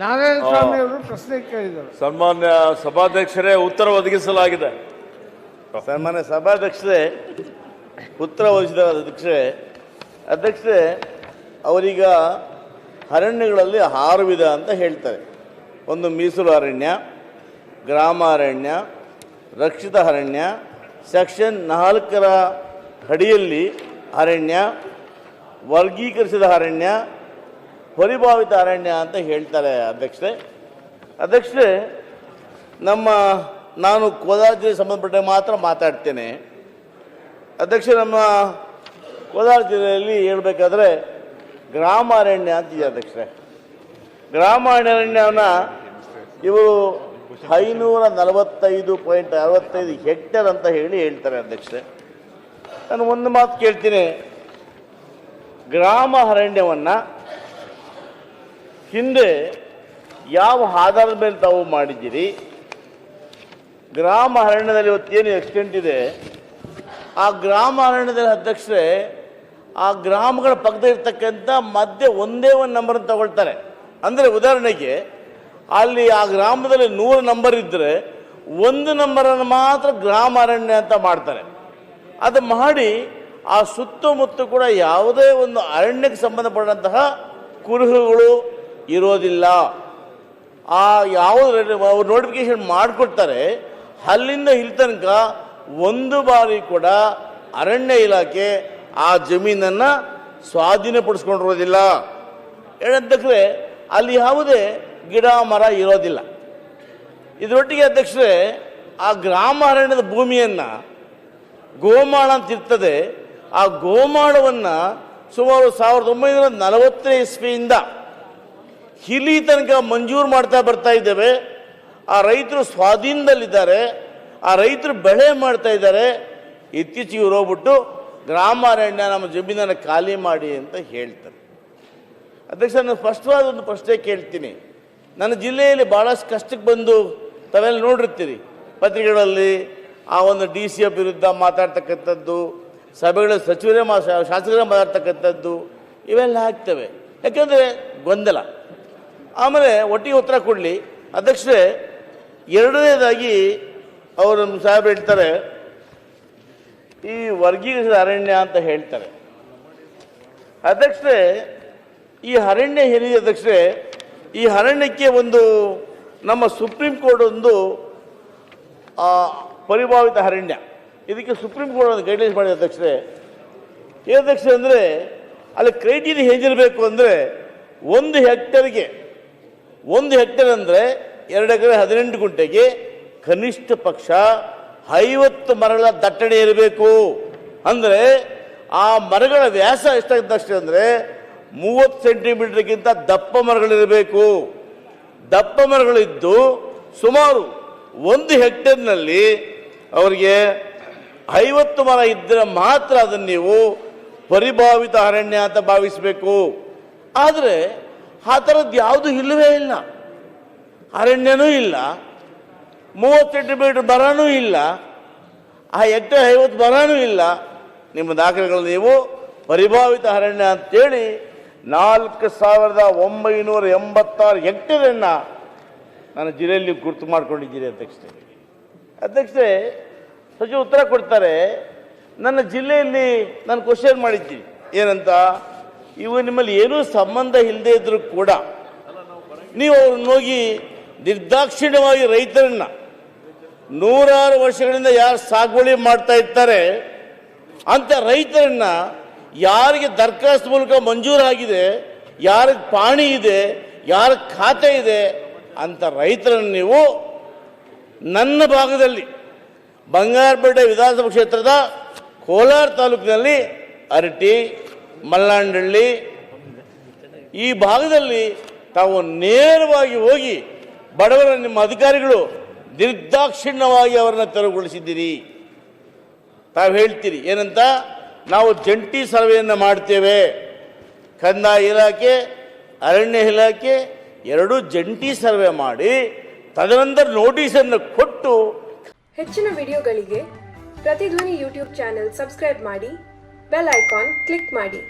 ನಾರಾಯಣ ಸ್ವಾಮಿ ಅವರು ಪ್ರಶ್ನೆ ಕೇಳಿದರು. ಸನ್ಮಾನ್ಯ ಸಭಾಧ್ಯಕ್ಷರೇ, ಉತ್ತರ ಒದಗಿಸಲಾಗಿದೆ. ಸನ್ಮಾನ್ಯ ಸಭಾಧ್ಯಕ್ಷರೇ, ಉತ್ತರ ಒದಗಿಸಿದ ಅಧ್ಯಕ್ಷರೇ, ಅವರೀಗ ಅರಣ್ಯಗಳಲ್ಲಿ 6 ವಿಧ ಅಂತ ಹೇಳ್ತಾರೆ. ಒಂದು ಮೀಸಲು ಅರಣ್ಯ, ಗ್ರಾಮ ಅರಣ್ಯ, ರಕ್ಷಿತ ಅರಣ್ಯ, ಸೆಕ್ಷನ್ 4ರ ಅಡಿಯಲ್ಲಿ ಅರಣ್ಯ, ವರ್ಗೀಕರಿಸಿದ ಅರಣ್ಯ, ಪರಿಭಾವಿತ ಅರಣ್ಯ ಅಂತ ಹೇಳ್ತಾರೆ. ಅಧ್ಯಕ್ಷರೇ, ನಾನು ಕೋಲಾರ ಜಿಲ್ಲೆಗೆ ಸಂಬಂಧಪಟ್ಟ ಮಾತ್ರ ಮಾತಾಡ್ತೇನೆ. ಅಧ್ಯಕ್ಷರೇ, ನಮ್ಮ ಕೋಲಾರ ಜಿಲ್ಲೆಯಲ್ಲಿ ಹೇಳ್ಬೇಕಾದ್ರೆ ಗ್ರಾಮ ಅರಣ್ಯ ಅಂತಿದೆ ಅಧ್ಯಕ್ಷರೇ. ಗ್ರಾಮ ಅರಣ್ಯವನ್ನು ಇವರು 545.65 ಹೆಕ್ಟೇರ್ ಅಂತ ಹೇಳ್ತಾರೆ ಅಧ್ಯಕ್ಷರೇ. ನಾನು ಒಂದು ಮಾತು ಕೇಳ್ತೀನಿ, ಗ್ರಾಮ ಅರಣ್ಯವನ್ನು ಹಿಂದೆ ಯಾವ ಆಧಾರದ ಮೇಲೆ ತಾವು ಮಾಡಿದ್ದೀರಿ? ಗ್ರಾಮ ಅರಣ್ಯದಲ್ಲಿ ಇವತ್ತೇನು ಎಕ್ಸ್ಟೆಂಟ್ ಇದೆ, ಆ ಗ್ರಾಮ ಅರಣ್ಯದಲ್ಲಿ ಅಧ್ಯಕ್ಷರೇ, ಆ ಗ್ರಾಮಗಳ ಪಕ್ಕದಲ್ಲಿರ್ತಕ್ಕಂಥ ಮಧ್ಯೆ ಒಂದೇ ಒಂದು ನಂಬರ್ ತಗೊಳ್ತಾರೆ. ಅಂದರೆ ಉದಾಹರಣೆಗೆ ಅಲ್ಲಿ ಆ ಗ್ರಾಮದಲ್ಲಿ 100 ನಂಬರ್ ಇದ್ದರೆ 1 ನಂಬರನ್ನು ಮಾತ್ರ ಗ್ರಾಮ ಅರಣ್ಯ ಅಂತ ಮಾಡ್ತಾರೆ. ಅದು ಮಾಡಿ ಆ ಸುತ್ತಮುತ್ತ ಕೂಡ ಯಾವುದೇ ಒಂದು ಅರಣ್ಯಕ್ಕೆ ಸಂಬಂಧಪಟ್ಟಂತಹ ಕುರುಹುಗಳು ಇರೋದಿಲ್ಲ. ಆ ಯಾವ ನೋಟಿಫಿಕೇಶನ್ ಮಾಡಿಕೊಡ್ತಾರೆ ಅಲ್ಲಿಂದ ಇಲ್ಲಿ ತನಕ ಒಂದು ಬಾರಿ ಕೂಡ ಅರಣ್ಯ ಇಲಾಖೆ ಆ ಜಮೀನನ್ನು ಸ್ವಾಧೀನಪಡಿಸ್ಕೊಂಡಿರೋದಿಲ್ಲ. ಅಧ್ಯಕ್ಷರೇ, ಅಲ್ಲಿ ಯಾವುದೇ ಗಿಡ ಮರ ಇರೋದಿಲ್ಲ. ಇದರೊಟ್ಟಿಗೆ ಅಧ್ಯಕ್ಷರೇ, ಆ ಗ್ರಾಮ ಅರಣ್ಯದ ಭೂಮಿಯನ್ನು ಗೋಮಾಳ ಅಂತ ಇರ್ತದೆ. ಆ ಗೋಮಾಳವನ್ನು ಸುಮಾರು 1940 ಇಸ್ವಿಯಿಂದ ಇಲ್ಲಿ ತನಕ ಮಂಜೂರು ಮಾಡ್ತಾ ಬರ್ತಾ ಇದ್ದೇವೆ. ಆ ರೈತರು ಸ್ವಾಧೀನದಲ್ಲಿದ್ದಾರೆ, ಆ ರೈತರು ಬೆಳೆ ಮಾಡ್ತಾ ಇದ್ದಾರೆ. ಇತ್ತೀಚೆಗೆ ಇವ್ರು ಹೋಗ್ಬಿಟ್ಟು ಗ್ರಾಮ ಅರಣ್ಯ ನಮ್ಮ ಜಮೀನನ್ನು ಖಾಲಿ ಮಾಡಿ ಅಂತ ಹೇಳ್ತಾರೆ. ಅಧ್ಯಕ್ಷ, ನಾನು ಸ್ಪಷ್ಟವಾದ ಒಂದು ಪ್ರಶ್ನೆ ಕೇಳ್ತೀನಿ. ನನ್ನ ಜಿಲ್ಲೆಯಲ್ಲಿ ಭಾಳಷ್ಟು ಕಷ್ಟಕ್ಕೆ ಬಂದು ತಾವೆಲ್ಲ ನೋಡಿರ್ತೀರಿ ಪತ್ರಿಕೆಗಳಲ್ಲಿ ಆ ಒಂದು DCF ವಿರುದ್ಧ ಮಾತಾಡ್ತಕ್ಕಂಥದ್ದು, ಸಭೆಗಳಲ್ಲಿ ಸಚಿವರೇ ಶಾಸಕರೇ ಮಾತಾಡ್ತಕ್ಕಂಥದ್ದು ಇವೆಲ್ಲ ಆಗ್ತವೆ. ಯಾಕೆಂದರೆ ಗೊಂದಲ. ಆಮೇಲೆ ಒಟ್ಟಿಗೆ ಉತ್ತರ ಕೊಡಲಿ ಅಧ್ಯಕ್ಷರೇ. ಎರಡನೇದಾಗಿ ಅವರು ಸಾಹೇಬ್ ಹೇಳ್ತಾರೆ ಈ ವರ್ಗೀಕರಿಸಿದ ಅರಣ್ಯ ಅಂತ ಹೇಳ್ತಾರೆ. ಅಧ್ಯಕ್ಷರೇ, ಈ ಅರಣ್ಯ ಏನಿದೆ ಅಧ್ಯಕ್ಷರೇ, ಈ ಅರಣ್ಯಕ್ಕೆ ಒಂದು ನಮ್ಮ ಸುಪ್ರೀಂ ಕೋರ್ಟ್ ಒಂದು ಪರಿಭಾವಿತ ಅರಣ್ಯ, ಇದಕ್ಕೆ ಸುಪ್ರೀಂ ಕೋರ್ಟ್ ಒಂದು ಗೈಡ್ಲೈನ್ಸ್ ಮಾಡಿದೆ ಅಧ್ಯಕ್ಷರೇ. ಏನಾಧ್ಯಕ್ಷರೇ ಅಂದರೆ ಅಲ್ಲಿ ಕ್ರೈಟೀರಿಯಾ ಹೇಗಿರಬೇಕು ಅಂದರೆ 1 ಹೆಕ್ಟೇರ್ಗೆ 1 ಹೆಕ್ಟೇರ್ ಅಂದರೆ 2 ಎಕರೆ 18 ಗುಂಟೆಗೆ ಕನಿಷ್ಠ ಪಕ್ಷ 50 ಮರಗಳ ದಟ್ಟಣೆ ಇರಬೇಕು. ಅಂದರೆ ಆ ಮರಗಳ ವ್ಯಾಸ ಎಷ್ಟಾಗುತ್ತೆ ಅಂದರೆ 30 ಸೆಂಟಿಮೀಟರ್ಗಿಂತ ದಪ್ಪ ಮರಗಳಿರಬೇಕು. ದಪ್ಪ ಮರಗಳಿದ್ದು ಸುಮಾರು 1 ಹೆಕ್ಟೇರ್ನಲ್ಲಿ ಅವರಿಗೆ 50 ಮರ ಇದ್ದರೆ ಮಾತ್ರ ಅದನ್ನು ನೀವು ಪರಿಭಾವಿತ ಅರಣ್ಯ ಅಂತ ಭಾವಿಸಬೇಕು. ಆದರೆ ಆ ಥರದ್ದು ಯಾವುದೂ ಇಲ್ಲವೇ ಇಲ್ಲ. ಅರಣ್ಯನೂ ಇಲ್ಲ, 30 ಸೆಂಟಿಮೀಟರ್ ಮರನೂ ಇಲ್ಲ, ಆ ಹೆಕ್ಟೇರ್ 50 ಮರನೂ ಇಲ್ಲ. ನಿಮ್ಮ ದಾಖಲೆಗಳು ನೀವು ಪರಿಭಾವಿತ ಅರಣ್ಯ ಅಂತೇಳಿ 4986 ಹೆಕ್ಟೇರನ್ನು ನನ್ನ ಜಿಲ್ಲೆಯಲ್ಲಿ ಗುರುತು ಮಾಡ್ಕೊಂಡಿದ್ದೀರಿ ಅಧ್ಯಕ್ಷರೇ. ಅಧ್ಯಕ್ಷರೇ, ಸಚಿವ ಉತ್ತರ ಕೊಡ್ತಾರೆ. ನನ್ನ ಜಿಲ್ಲೆಯಲ್ಲಿ ನಾನು ಕ್ವಶನ್ ಮಾಡಿದ್ದೀನಿ ಏನಂತ, ಇವು ನಿಮ್ಮಲ್ಲಿ ಏನೂ ಸಂಬಂಧ ಇಲ್ಲದೆ ಇದ್ರೂ ಕೂಡ ನೀವು ಅವ್ರನ್ನ ಹೋಗಿ ನಿರ್ದಾಕ್ಷಿಣ್ಯವಾಗಿ ರೈತರನ್ನ 100 ವರ್ಷಗಳಿಂದ ಯಾರು ಸಾಗುವಳಿ ಮಾಡ್ತಾ ಇರ್ತಾರೆ ಅಂತ ರೈತರನ್ನ, ಯಾರಿಗೆ ದರಖಾಸ್ತು ಮೂಲಕ ಮಂಜೂರಾಗಿದೆ, ಯಾರಿಗೆ ಪಾಣಿ ಇದೆ, ಯಾರ ಖಾತೆ ಇದೆ ಅಂತ ರೈತರನ್ನು ನೀವು ನನ್ನ ಭಾಗದಲ್ಲಿ ಬಂಗಾರಪೇಟೆ ವಿಧಾನಸಭಾ ಕ್ಷೇತ್ರದ ಕೋಲಾರ ತಾಲೂಕಿನಲ್ಲಿ ಅರಟಿ, ಮಲ್ಲಾಂಡಹಳ್ಳಿ ಈ ಭಾಗದಲ್ಲಿ ತಾವು ನೇರವಾಗಿ ಹೋಗಿ ಬಡವರ ನಿಮ್ಮ ಅಧಿಕಾರಿಗಳು ನಿರ್ದಾಕ್ಷಿಣ್ಯವಾಗಿ ಅವರನ್ನು ತೆರವುಗೊಳಿಸಿದ್ದೀರಿ. ತಾವು ಹೇಳ್ತೀರಿ ಏನಂತ, ನಾವು ಜಂಟಿ ಸರ್ವೆಯನ್ನು ಮಾಡ್ತೇವೆ. ಕಂದಾಯ ಇಲಾಖೆ, ಅರಣ್ಯ ಇಲಾಖೆ ಎರಡೂ ಜಂಟಿ ಸರ್ವೆ ಮಾಡಿ ತದನಂತರ ನೋಟಿಸನ್ನು ಕೊಟ್ಟು. ಹೆಚ್ಚಿನ ವಿಡಿಯೋಗಳಿಗೆ ಪ್ರತಿಧ್ವನಿ ಯೂಟ್ಯೂಬ್ ಚಾನೆಲ್ ಸಬ್ಸ್ಕ್ರೈಬ್ ಮಾಡಿ, ಬೆಲ್ ಐಕಾನ್ ಕ್ಲಿಕ್ ಮಾಡಿ.